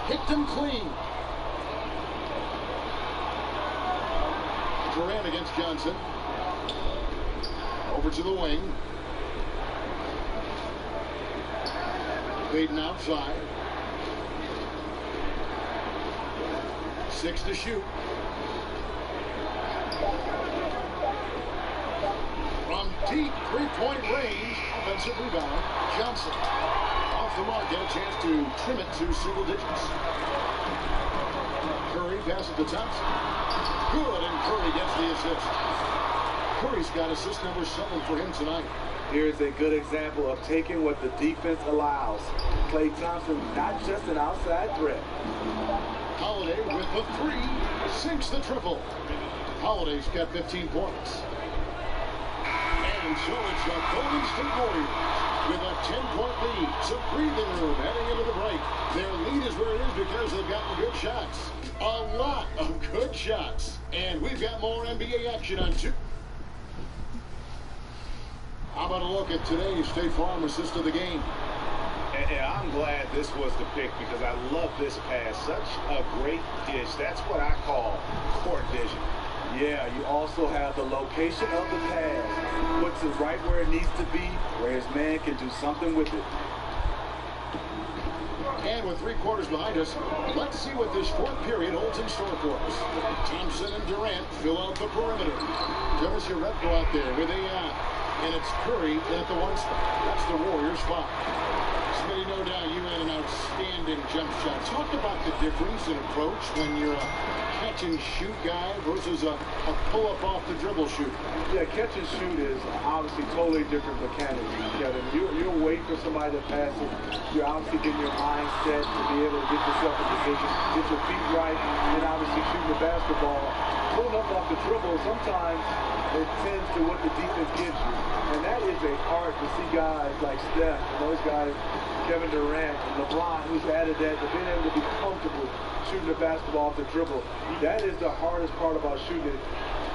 Hit them clean. Durant against Johnson. Over to the wing. Payton outside. 6 to shoot. From deep 3-point range, offensive rebound. Johnson off the mark, get a chance to trim it to single digits. Curry passes to Thompson. Good, and Curry gets the assist. Curry's got assist number 7 for him tonight. Here's a good example of taking what the defense allows. Klay Thompson, not just an outside threat. Holiday with the 3, sinks the triple. Holiday's got 15 points. And so it's the Golden State Warriors with a 10-point lead. Some breathing room heading into the break. Their lead is where it is because they've gotten good shots. A lot of good shots. And we've got more NBA action on 2. How about a look at today's State Farm assist of the game? And I'm glad this was the pick because I love this pass. Such a great dish. That's what I call court vision. Yeah, you also have the location of the pass. Puts it right where it needs to be, where his man can do something with it. And with 3 quarters behind us, let's see what this 4th period holds in store for us. Thompson and Durant fill out the perimeter. There's your rep go out there with a and it's Curry at the 1 spot. That's the Warriors' 5. Smitty, no doubt you had an outstanding jump shot. Talk about the difference in approach when you're a catch-and-shoot guy versus a pull-up off the dribble shoot. Yeah, catch-and-shoot is obviously totally different mechanics, Kevin. You're waiting for somebody to pass it. You're obviously getting your mind set to be able to get yourself in position, get your feet right, and obviously shooting the basketball. Pulling up off the dribble, sometimes it tends to what the defense gives you. And that is a art to see guys like Steph and those guys, Kevin Durant and LeBron, who's added that, to being able to be comfortable shooting the basketball off the dribble. That is the hardest part about shooting it.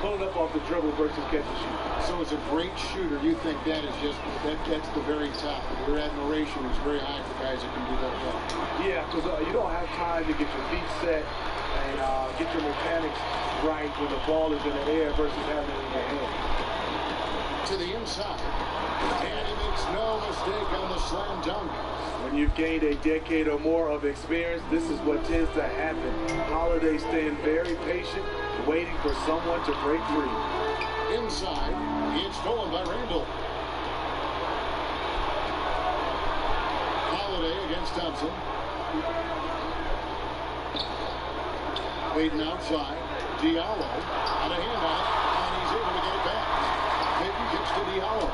pulling up off the dribble versus catch and shoot. So as a great shooter, you think that is just, that's the very top. Your admiration is very high for guys that can do that well. Yeah, because you don't have time to get your feet set and get your mechanics right when the ball is in the air versus having it in your hand. To the inside. And he makes no mistake on the slam dunk. When you've gained a decade or more of experience, this is what tends to happen. Holiday staying very patient, waiting for someone to break free. Inside, it's stolen by Randall. Holiday against Thompson. Waiting outside. Diallo on a handout, and he's able to get it back. Payton kicks to Diallo.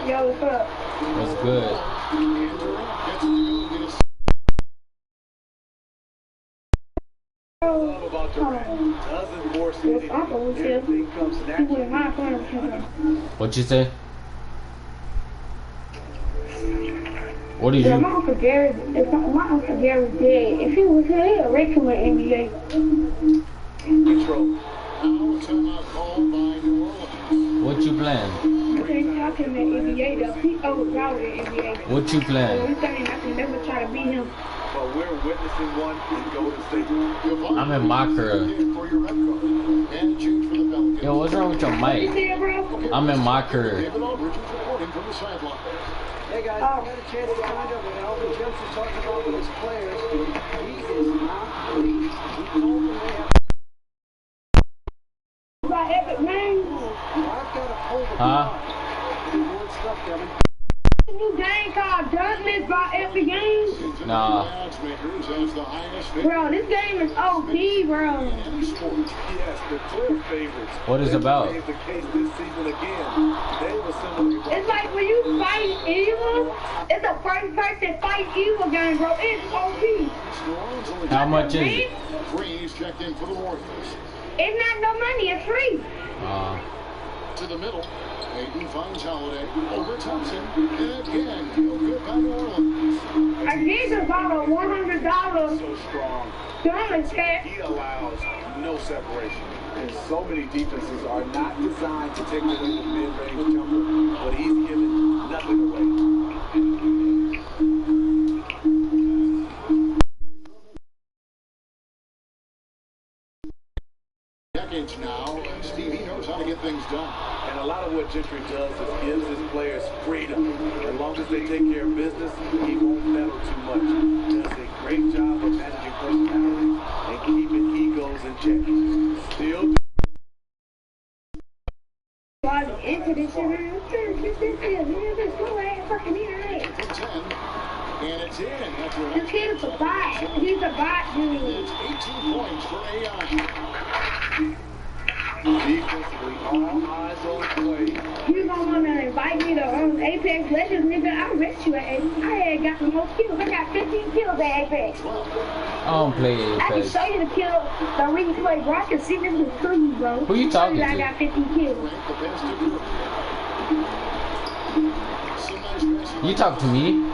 Yo, what's up? What's good? Love about Durant. Doesn't force anything. Everything comes naturally. What you say? What did Yeah, you? my Uncle Gary, my Uncle Gary's dead. If he was here, he'd a regular NBA. Control. What you playing? I can't talk him in NBA though. He overpowered in NBA. What you playing? I'm saying I can never try to beat him. But we're witnessing one in Golden State. I'm in my career. Yo, what's wrong with your mic? I'm in my career. Hey guys, I got a chance to find out what Alvin Gentry talked about with his players. He is not pleased. He told them they have About Epic Games. I've got to pull the Huh? You're doing stuff, Kevin. A new game called Darkness by Epic Games. Nah. Bro, this game is OP, bro. Yes, the clear favorites. What is it about? The case this season again. They were similar. It's like when you fight evil, it's a first person fight evil game, bro. It's OP. How much is it? Freeze checked in for the Warriors. It's not no money, it's free. To the middle. Payton finds Holiday over Thompson. And again, no good by New Orleans. I gave about a $100. So strong. Donald cat. He allows no separation. And so many defenses are not designed to take away the mid-range jumper, but he's given nothing away. Decades now, Stevie knows how to get things done. And a lot of what Gentry does is gives his players freedom. As long as they take care of business, he won't meddle too much. Does a great job of managing personalities and keeping egos in check. Still Into this shit, man. This slow ass fucking internet. And it's in. That's right. This kid is a bot. He's a bot, dude. It's 18 points for AI. defensively, all eyes on play. You gonna wanna invite me to Apex Legends, nigga? I'll rest you at Apex. I had got the most kills. I got 15 kills at Apex. I don't play Apex. I can show you the kill, the replay, bro. I can see this is through you, bro. Who you talking to? I got 15 kills. You talk to me.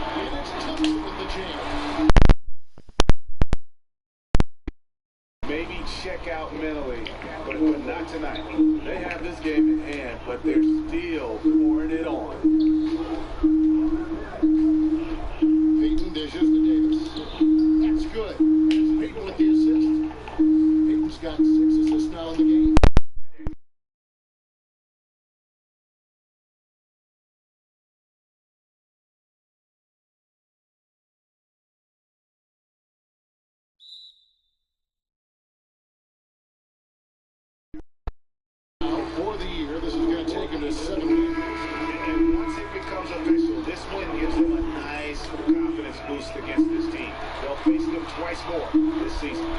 Maybe check out mentally, but not tonight. They have this game in hand, but they're still pouring it on. Payton dishes to Davis. That's good. It's Payton with the assist. Payton's got 6 assists now in the game. For the year, this is going to take him to 7 games. And once it becomes official, this win gives them a nice confidence boost against this team. They'll face them twice more this season.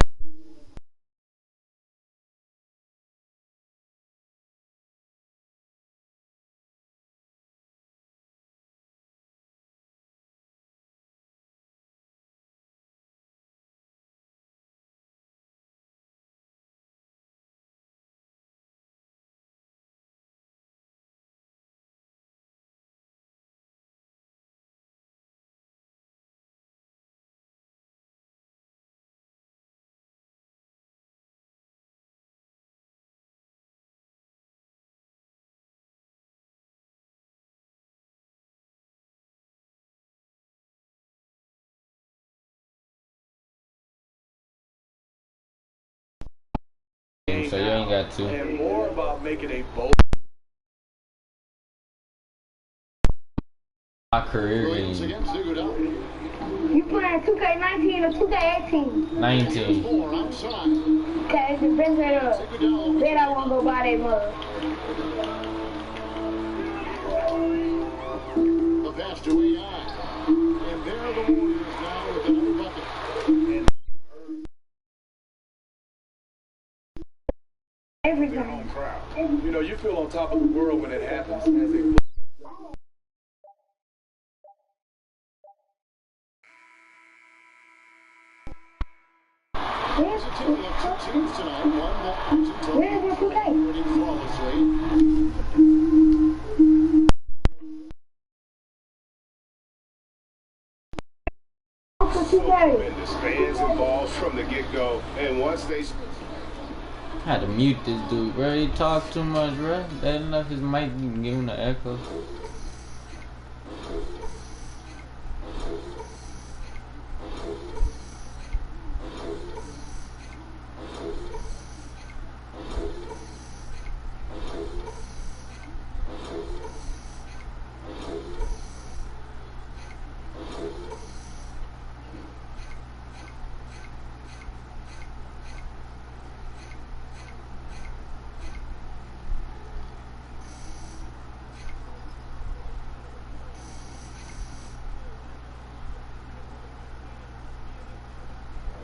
so you ain't got to. And more about making a bold. My career game. You playing 2K19 or 2K18? 19. Okay, the best way up. Then I won't go buy that mug. The pass to EI. And there are the Warriors now with another bucket. Every time. You know, you feel on top of the world when it happens as a Where's the 2K? Tremendous fans involved from the get-go, and once they I had to mute this dude, bro. He talked too much, bro. That enough his mic can give him the echo.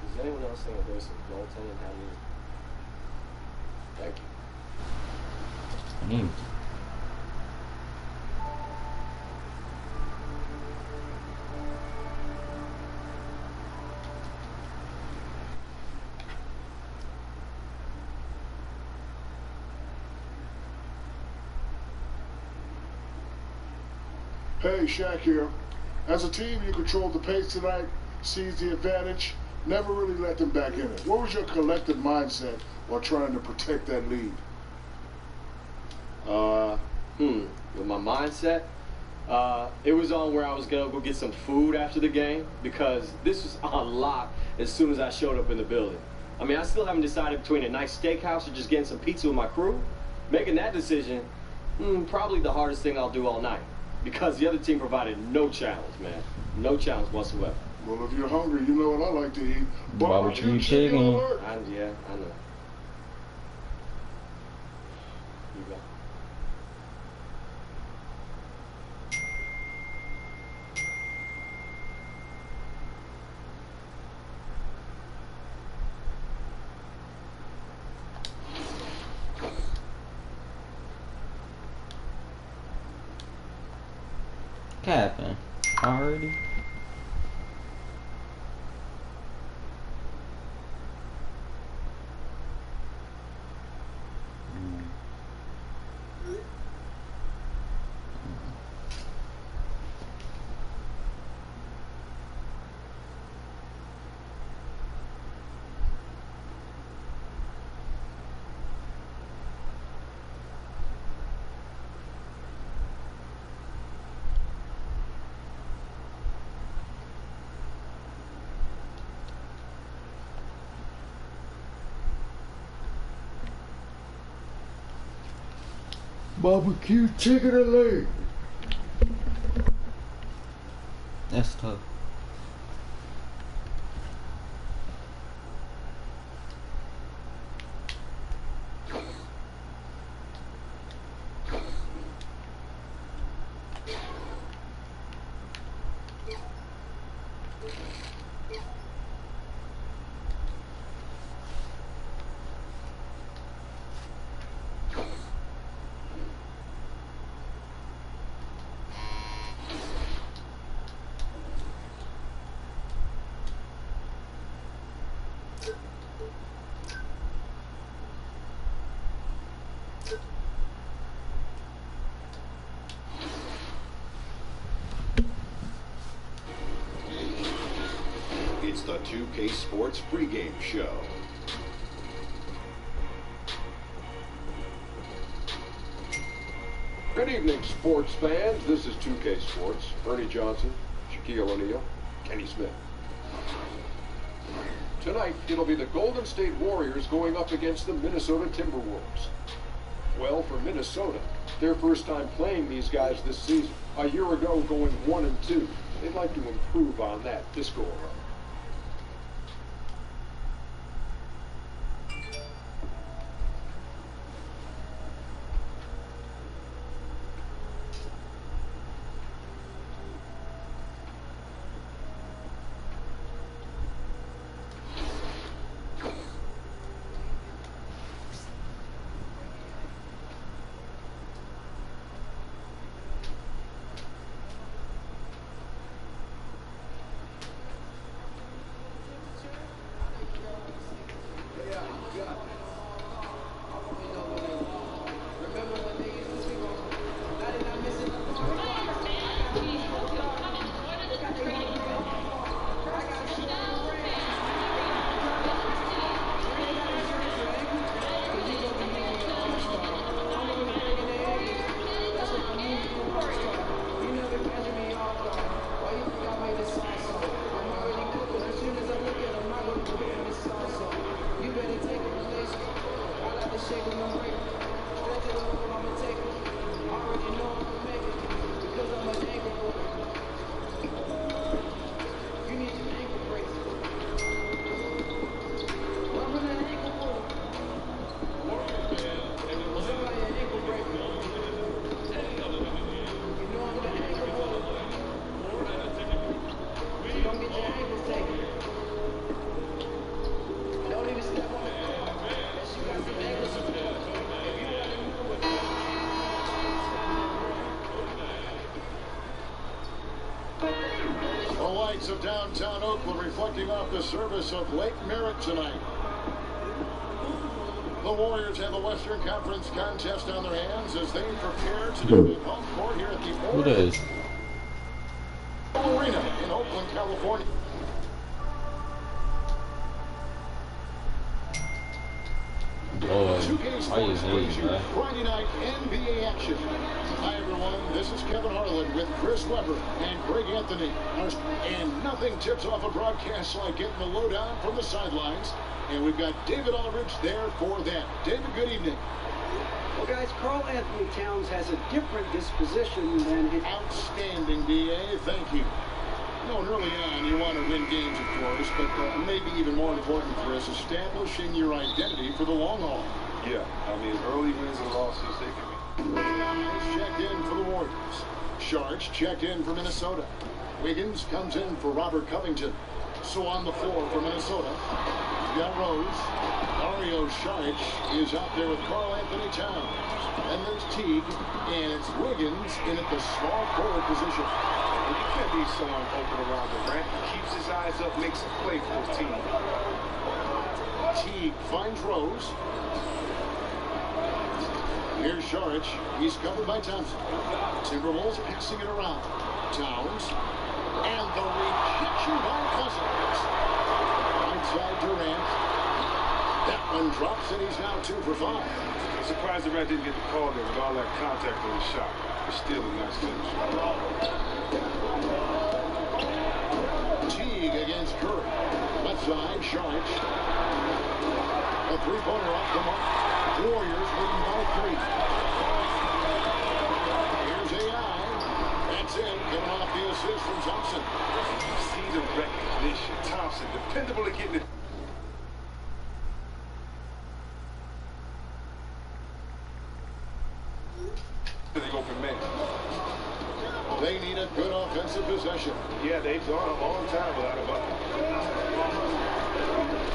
Is anyone else think that there's some goaltending happening? Thank you. Hey, Shaq here. As a team, you controlled the pace tonight, seized the advantage, never really let them back in it. What was your collective mindset while trying to protect that lead? With my mindset, it was on where I was gonna go get some food after the game because this was on lock as soon as I showed up in the building. I mean, I still haven't decided between a nice steakhouse or just getting some pizza with my crew. Making that decision, probably the hardest thing I'll do all night because the other team provided no challenge, man. No challenge whatsoever. Well, if you're hungry, you know what I like to eat. Barbecue chicken. Yeah, I know. You go. Capping. Already? Barbecue chicken and leg. That's tough. It's the 2K Sports pregame show. Good evening, sports fans. This is 2K Sports. Ernie Johnson, Shaquille O'Neal, Kenny Smith. Tonight, it'll be the Golden State Warriors going up against the Minnesota Timberwolves. Well, for Minnesota, their first time playing these guys this season. A year ago, going 1-2. They'd like to improve on that this go-around. Of downtown Oakland reflecting off the service of Lake Merritt tonight. The Warriors have the Western Conference contest on their hands as they prepare to do the home court here at the Orioles Arena in Oakland, California. Friday night NBA action. Hi everyone, this is Kevin Harlan with Chris Webber and Greg Anthony. And nothing tips off a broadcast like getting the lowdown from the sidelines. And we've got David Aldridge there for that. David, good evening. Well, guys, Karl Anthony Towns has a different disposition than his... Outstanding, D.A. Thank you. No, early on, you want to win games, of course, but maybe even more important for us, establishing your identity for the long haul. Yeah, I mean, early wins and losses, they can be. Checked in for the Warriors. Sharks checked in for Minnesota. Wiggins comes in for Robert Covington. So on the floor for Minnesota, you got Rose. Dario Saric is out there with Karl Anthony Towns. And there's Teague, and it's Wiggins in at the small forward position. You can't be someone open around the rim. Keeps his eyes up, makes a play for his team. Teague finds Rose. Here's Saric. He's covered by Thompson. Timberwolves passing it around. Towns. And the rejection by Cousins. Outside Durant. That one drops, and he's now 2 for 5. I'm surprised Durant didn't get the call there with all that contact on the shot. It's still a nice finish. Teague against Curry. Left side, Saric. A three-pointer off the mark. Warriors leading by 3. Here's AI. That's in, coming off the assist from Thompson. You see the recognition. Thompson, dependable at getting it. They need a good offensive possession. Yeah, they've gone a long time without a bucket.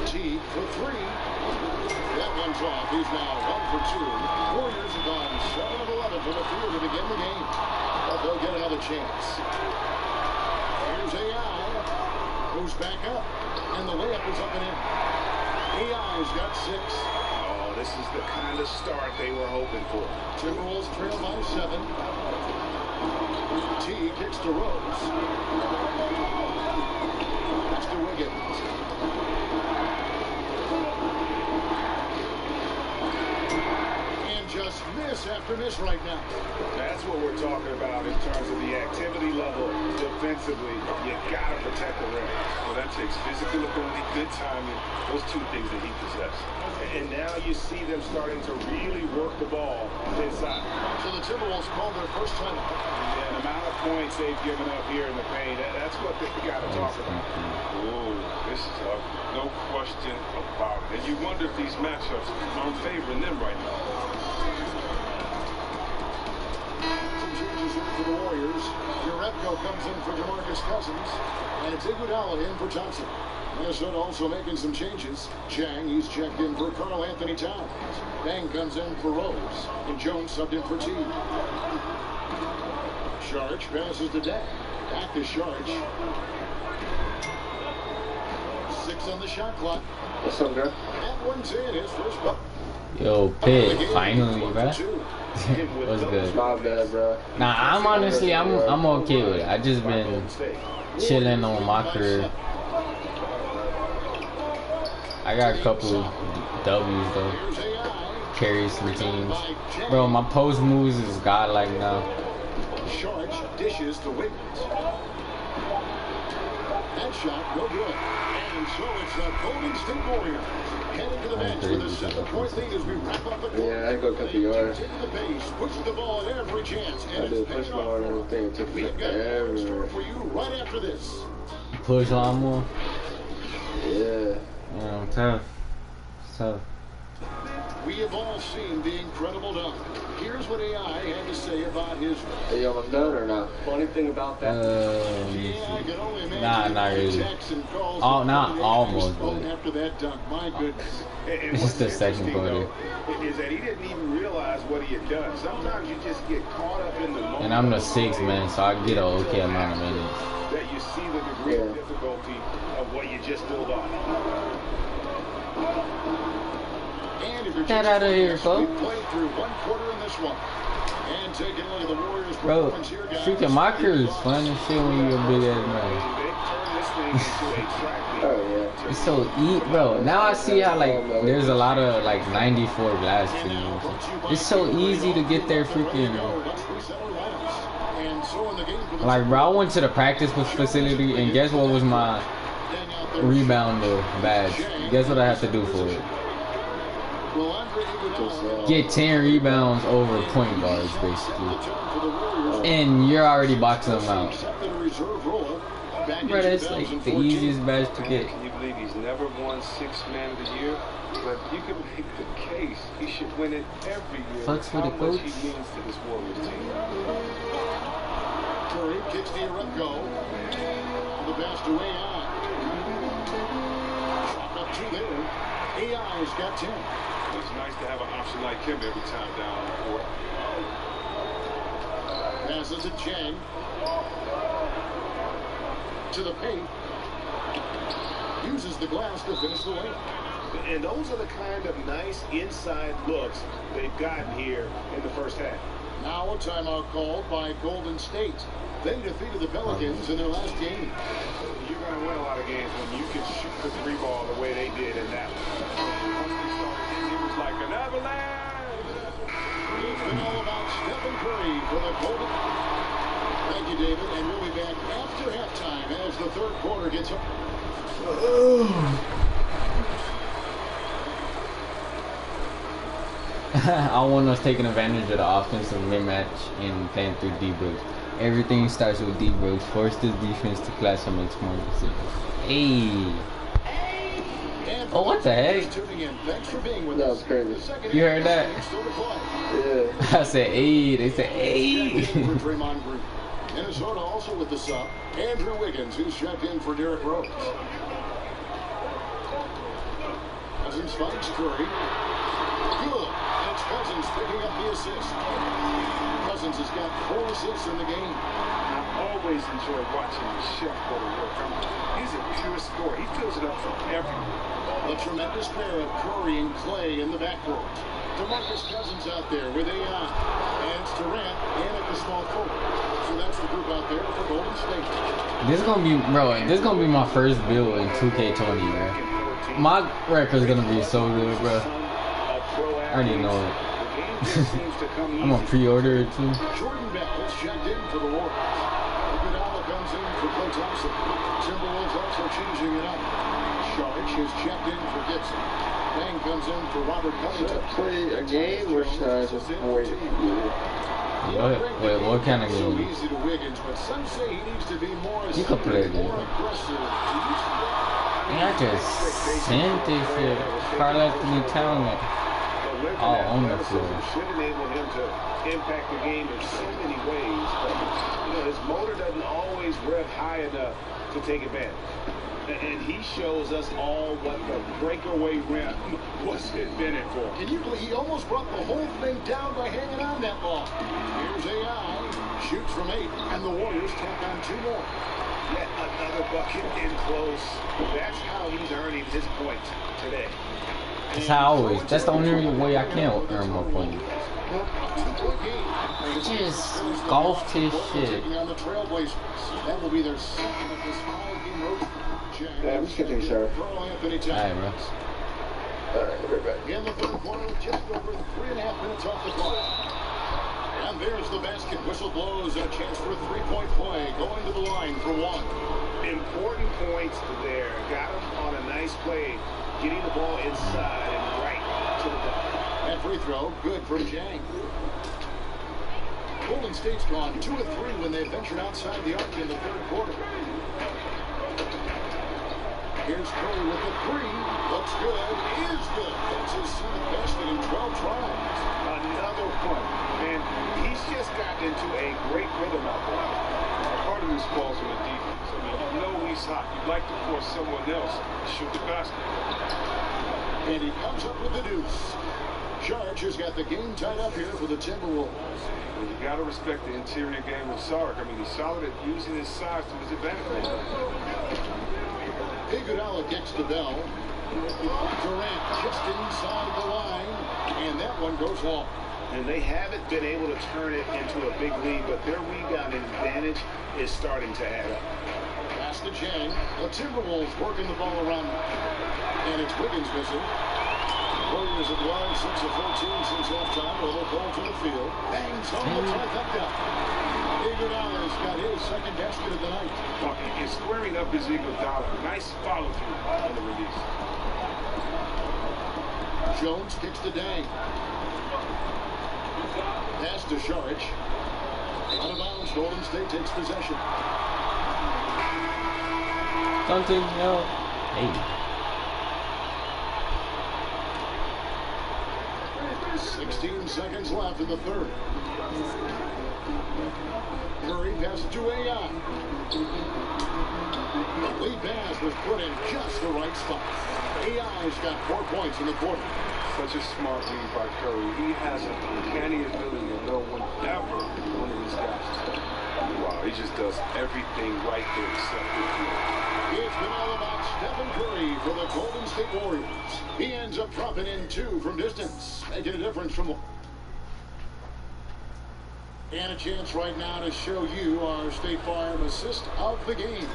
Teague for 3. That one's off. He's now 1 for 2. Warriors have gone 7 of 11 from the field to begin the game. But they'll get another chance. Here's AI. Goes back up. And the layup is up and in. AI's got 6. Oh, this is the kind of start they were hoping for. Timberwolves trail by 7. T kicks to Rose. That's to Wiggins. And just miss after miss right now. That's what we're talking about in terms of the activity level, the defensively, you got to protect the rim. Well, that takes physical ability, good timing, those two things that he possesses. And now you see them starting to really work the ball inside. So the Timberwolves called their first time. Yeah, the amount of points they've given up here in the paint, that's what they got to talk about. Oh, this is ugly. No question about it. And you wonder if these matchups are favoring them right now. Some changes in for the Warriors. Jerebko comes in for DeMarcus Cousins. And it's Iguodala in for Thompson. Minnesota also making some changes. Chang, he's checked in for Karl Anthony Towns. Bang comes in for Rose. And Jones subbed in for T. Sharge passes to Dak. Back to Sharge. 6 on the shot clock. What's up, girl? That one's in his first buck. Yo, Pitt, finally, bro. What's good? My bad, bro. Nah, I'm honestly, I'm okay with it. I just been chilling on my career. I got a couple W's though. Carry some teams. Bro, my post moves is godlike now. Sharge dishes to Wiggins. That shot, no good. And so it's the Golden State Warriors heading to the bench with a 7-point lead as we wrap up the quarter. Yeah, I go a couple yards. Take the pace, push the ball at every chance, and I did push my arm and everything. It took forever. for you right after this. Push on more. Yeah. Yeah, I'm tough. It's tough. We have all seen the incredible dunk. Here's what AI had to say about his. Are you almost done or not? Funny thing about that. Nah, not really. Oh, not almost, but after that dunk, my goodness. it's the second quarter. Is that he didn't even realize what he had done. Sometimes you just get caught up in the moment. And I'm the 6th man, so I get an okay amount of minutes. That you see the degree of difficulty of what you just pulled off. Get out of here, folks. Played through one quarter in this one. And taking a look at the Warriors' Bro, performance here, guys. freaking my career is fun and shit when you're a big ass man. Oh, yeah. It's so bro. Now I see how like there's a lot of like 94 glass teams. It's so easy to get their freaking. Like, bro, I went to the practice facility and guess what was my rebounder badge? Guess what I have to do for it? Get 10 rebounds over point guards, basically. And you're already boxing them out. Bro, that's like the easiest badge to get. Can you believe he's never won 6th Man of the Year? But you can make the case he should win it every year. Fucks how with the much coach. he means to this Warriors team. Curry kicks the Jerebko. The pass to AI. Shot up 2 there. AI's got 10. It's nice to have an option like him every time down on the court. Passes to Chang. To the paint. Uses the glass to finish the layup. And those are the kind of nice inside looks they've gotten here in the first half. Now a timeout called by Golden State. They defeated the Pelicans in their last game. You're going to win a lot of games when you can shoot the 3 ball the way they did in that one. Once they started, it was like an avalanche. It's been all about Stephen Curry for the Golden. Thank you, David. And we'll be back after halftime as the third quarter gets up. I want us taking advantage of the offensive mismatch and playing through D-Brooks. Everything starts with D-Brooks. Force this defense to clash and make smart decisions. Hey. Oh, what the heck? Thanks for being with us. Crazy. You heard that? Yeah. I said, hey. They said, hey. Minnesota also with the sub. Andrew Wiggins, who's checked in for Derrick Rose. Cousins finds Curry. Good. That's Cousins picking up the assist. Cousins has got 4 assists in the game. I always enjoy watching the chef go to work. He's a pure scorer. He fills it up from everywhere. A tremendous pair of Curry and Clay in the backcourt. DeMarcus Cousins out there with AI. And it's Durant in at the small forward. So that's the group out there for Golden State. This is gonna be, bro. This is gonna be my first build in 2K20, bro. My record's gonna be so good, bro. I already know it. I'm gonna pre-order it too. Jordan Beck was checked in for the Warriors. Iguodala comes comes in for Klay Thompson. Timberwolves also changing it up. Sharge is checked in for Gibson. Bang comes in for Robert Covington. Play a game or should I just wait? Wait, what kind of So game? easy to Wiggins, but some say he needs to be more You can play a game. more aggressive. I just sent this shit. Karl Anthony Towns all on the floor. Should enable him to impact the game in so many ways. But, you know, his motor doesn't always rev high enough to take advantage. And he shows us all what the breakaway rim was invented for. Can you believe he almost brought the whole thing down by hanging on that ball? Here's AI, shoots from 8, and the Warriors tack on 2 more. Yet another bucket in close. That's how he's earning his points today. That's how I always. That's the only way I can earn more points. Just golf his shit. On the Trailblazers. That will be their second of this 5-game road. Yeah, just get things started. Alright, bro. Alright, we're back. In the third quarter, just over 3.5 minutes off the clock. And there's the basket. Whistle blows. A chance for a 3-point play. Going to the line for 1. Important points there. Got him on a nice play. Getting the ball inside and right to the ball. That free throw, good from Jang. Golden State's gone 2 of 3 when they ventured outside the arc in the third quarter. Here's Curry with the 3. Looks good. Is good. That's his 7th basket in 12 tries. Another one. And he's just gotten into a great rhythm out there. Part of this falls on the defense. I mean, you know he's hot. You'd like to force someone else to shoot the basket. And he comes up with the deuce. Sharge has got the game tied up here for the Timberwolves. Well, you got to respect the interior game of Sark. I mean, he's solid at using his size to his advantage. Iguodala kicks the bell. Durant just inside the line, and that one goes long. And they haven't been able to turn it into a big lead, but their rebounding advantage is starting to add up. Pass to Jang. The Timberwolves working the ball around. And it's Wiggins missing. Warriors have won 6 of 14 since halftime. Little ball to the field. Bangs home the trifecta. Iguodala's got his second basket of the night. And squaring up is Iguodala. Nice follow through on the release. Jones kicks to Dang. Pass to Sharge. Out of bounds. Golden State takes possession. Something else. Hey. 16 seconds left in the third. Curry passes to AI. The lead pass was put in just the right spot. AI's got 4 points in the quarter. Such a smart read by Curry. He has a uncanny ability to know whenever one of these guys is there. Wow, he just does everything right there except with you. It's been all about Stephen Curry for the Golden State Warriors. He ends up dropping in 2 from distance, making a difference from... And a chance right now to show you our State Farm assist of the game.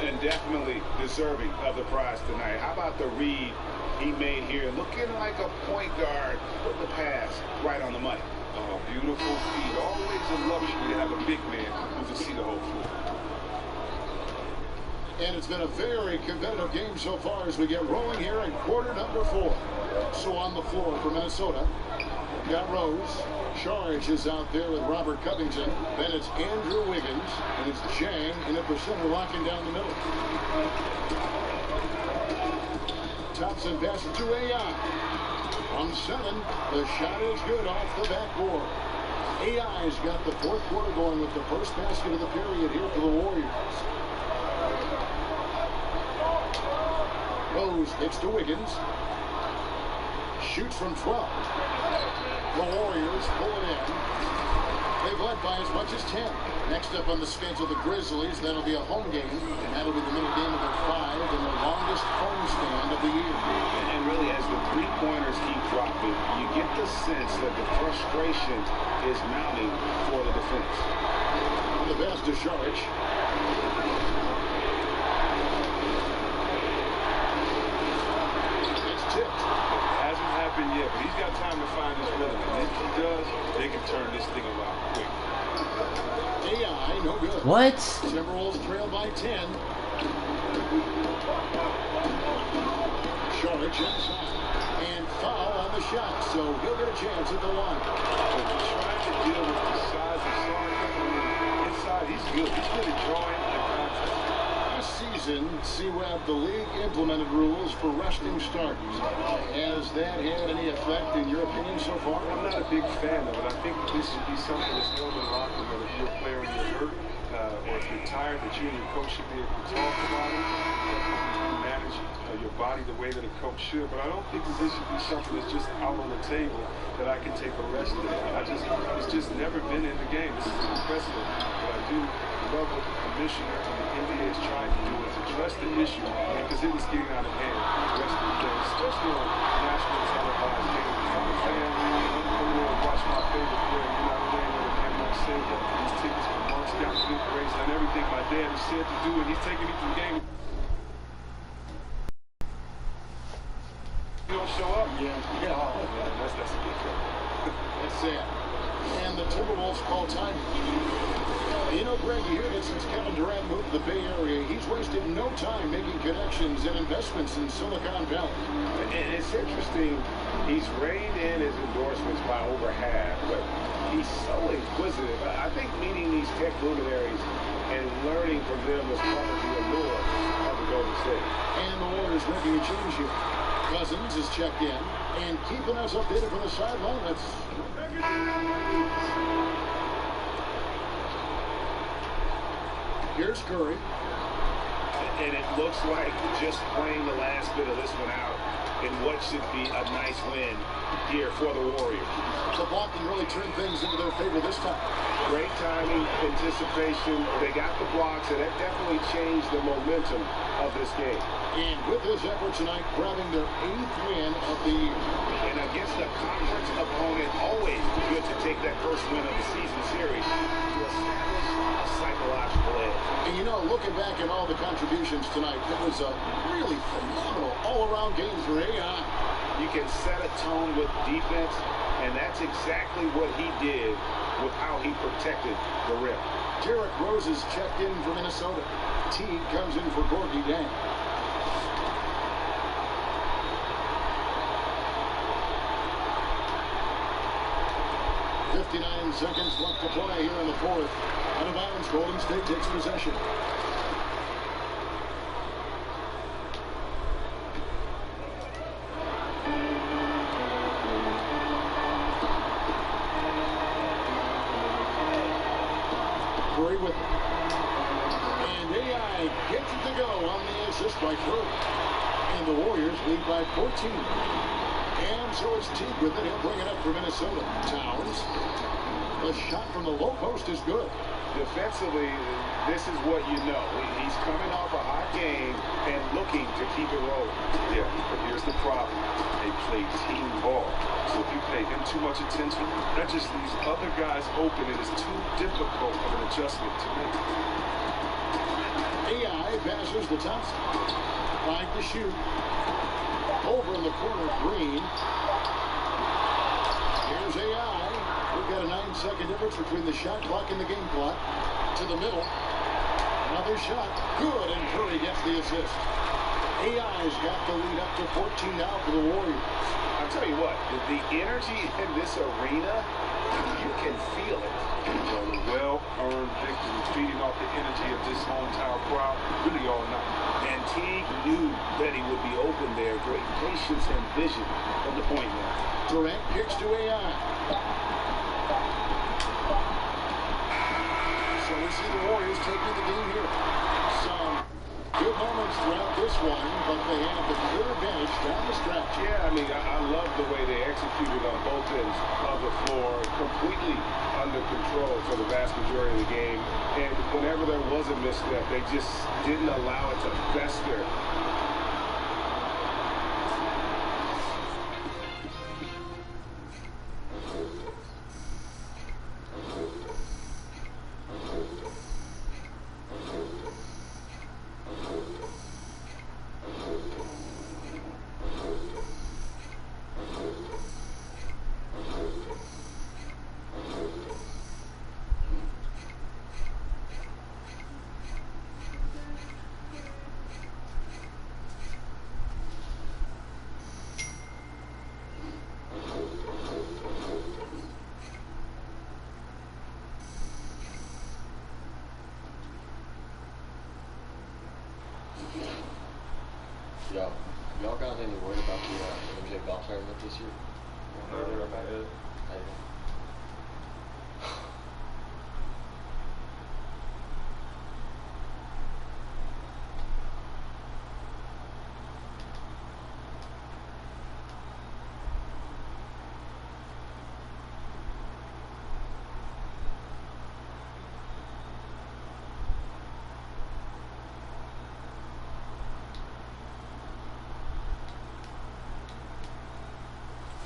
And definitely deserving of the prize tonight. How about the read he made here? Looking like a point guard, putting the pass right on the money. Oh, beautiful feet. Always a luxury to have a big man who can see the whole floor. And it's been a very competitive game so far as we get rolling here in quarter number 4. So on the floor for Minnesota, got Rose. Sharge is out there with Robert Covington. Then it's Andrew Wiggins. And it's Jang in at the center, locking down the middle. Thompson passes to AI. From 7, the shot is good off the backboard. AI's got the fourth quarter going with the first basket of the period here for the Warriors. Rose hits to Wiggins. Shoots from 12. The Warriors pull it in. They've led by as much as 10. Next up on the schedule, the Grizzlies. That'll be a home game, and that'll be the middle game of their 5 and the longest home stand of the year. And really, as the three-pointers keep dropping, you get the sense that the frustration is mounting for the defense. The pass to Sharge. It's tipped. Hasn't happened yet, but he's got time to find his rhythm. And if he does, they can turn this thing around quick. AI, no good. What? Timberwolves trail by 10. Shortage inside. And foul on the shot, so he'll get a chance at the line. Trying to deal with the size of Sarge. Inside, he's good. He's good at drawing the contest. This season, C-Web, the league implemented rules for resting starters. Has that had any effect in your opinion so far? I'm not a big fan of it. I think this should be something that's held in the locker room. If you're a player and you're hurt, or if you're tired, that you and your coach should be able to talk about it. Manage your body the way that a coach should. But I don't think that this should be something that's just out on the table that I can take a rest in. It's just never been in the game. This is a precedent. But I do love what the commissioner and the NBA is trying to do is address the issue because it is getting out of hand the rest of the game, especially on national televised games. I'm a fan. I'm going to watch my favorite player. You're not playing with a man like Silva. These tickets for months, got good grades, done everything my dad has said to do, and he's taking me to the game. You don't show up? Yeah. Oh, man, that's a big deal. That's sad. And the Timberwolves call time. You know, Greg, you hear that since Kevin Durant moved to the Bay Area, he's wasted no time making connections and investments in Silicon Valley. And it's interesting, he's reined in his endorsements by over half, but he's so inquisitive. I think meeting these tech luminaries and learning from them is part of the allure of the Golden State. And the Warriors making a change here. Cousins is checked in and keeping us updated from the sideline. Here's Curry. And it looks like just playing the last bit of this one out in what should be a nice win here for the Warriors. The blocking really turned things into their favor this time. Great timing, anticipation. They got the blocks, and that definitely changed the momentum of this game. And with this effort tonight, grabbing their 8th win of the year. And against a conference opponent, always good to take that first win of the season series to establish a psychological edge. And you know, looking back at all the contributions tonight, it was a really phenomenal all-around game for AI. You can set a tone with defense, and that's exactly what he did with how he protected the rim. Derrick Rose is checked in for Minnesota. Teague comes in for Gorgui Dieng. .59 seconds left to play here in the fourth. Out of bounds, Golden State takes possession. Curry with it. And AI gets it to go on the assist by Curry. And the Warriors lead by 14. And so it's Teague with it. He'll bring it up for Minnesota. Towns. The shot from the low post is good. Defensively, this is what you know. He's coming off a hot game and looking to keep it rolling. Yeah, but here's the problem. They play team ball. So if you pay him too much attention, that just leaves other guys open. It is too difficult of an adjustment to make. AI passes to Thompson. Trying to shoot. Over in the corner, Green. Here's AI. We've got a 9-second difference between the shot clock and the game clock. To the middle. Another shot. Good, and Curry gets the assist. AI's got the lead up to 14 now for the Warriors. I'll tell you what, the energy in this arena, you can feel it. Well, a well-earned victory, feeding off the energy of this hometown crowd really all night. And Teague knew that he would be open there. Great patience and vision from the point man. Durant kicks to AI. So we see the Warriors taking the game here. Some good moments throughout this one, but they have the clear advantage down the stretch. Yeah, I mean, I love the way they executed on both ends of the floor, completely under control for the vast majority of the game. And whenever there was a misstep, they just didn't allow it to fester. Y'all got any word about the MJ golf tournament this year? Further about it.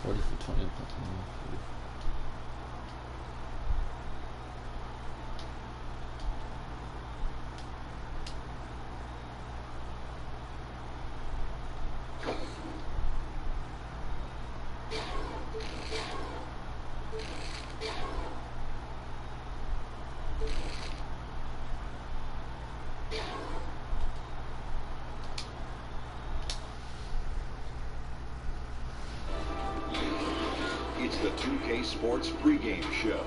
For 20. It's the 2K Sports pregame show.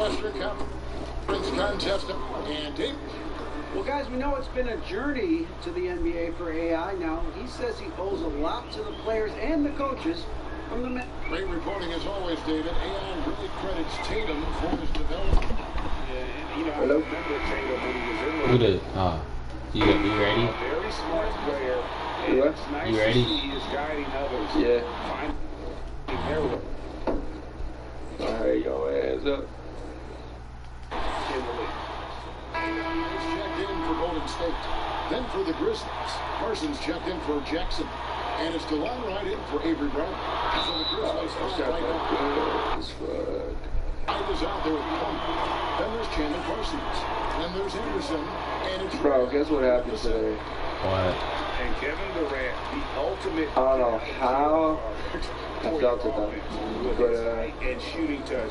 Western Conference contest. And Dave. Well, guys, we know it's been a journey to the NBA for AI now. He says he owes a lot to the players and the coaches from the men. Great reporting as always, David. AI really credits Tatum for his development. Yeah, you know, I remember Tatum when he was in the Who did? You ready? A very smart player. And What? it's nice You ready? to see he is guiding others. Yeah. Finding their way. Alright, your ass up. In the league. He's checked in for Golden State. Then for the Grizzlies, Parsons checked in for Jackson. And it's DeLon right in for Avery Bradley. So the Grizzlies are right now. Hyde is out there with Plumlee. Then there's Chandler Parsons. Then there's Anderson. And it's Bro, guess what happened today? What? And Kevin Durant, the ultimate. I don't know how I felt it though. But, and shooting touch.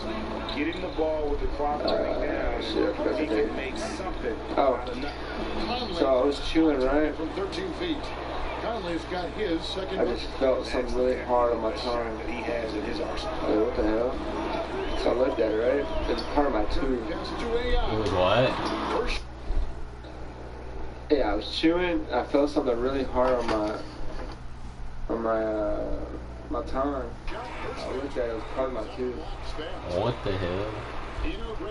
Getting the ball with the clock running down. Shit, I forgot He to do. can make something. Oh. Out of nothing. So I was chewing, right? From 13 feet. Conley's got his second. I just felt something really hard on my tongue. That he has in his arsenal. Like, what the hell? So I looked at it, right? It's part of my tooth. It was what? Yeah, I was chewing. I felt something really hard on my tongue. I looked at it. It was part of my tooth. What the hell?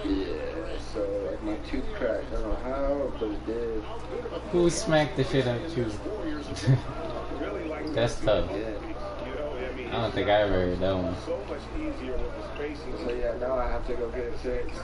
Yeah. So like my tooth cracked. I don't know how, but it did. Who smacked the shit out of you? That's tough. Yeah. I don't think I ever heard that one. So much easier with the spacing. So yeah, now I have to go get it fixed.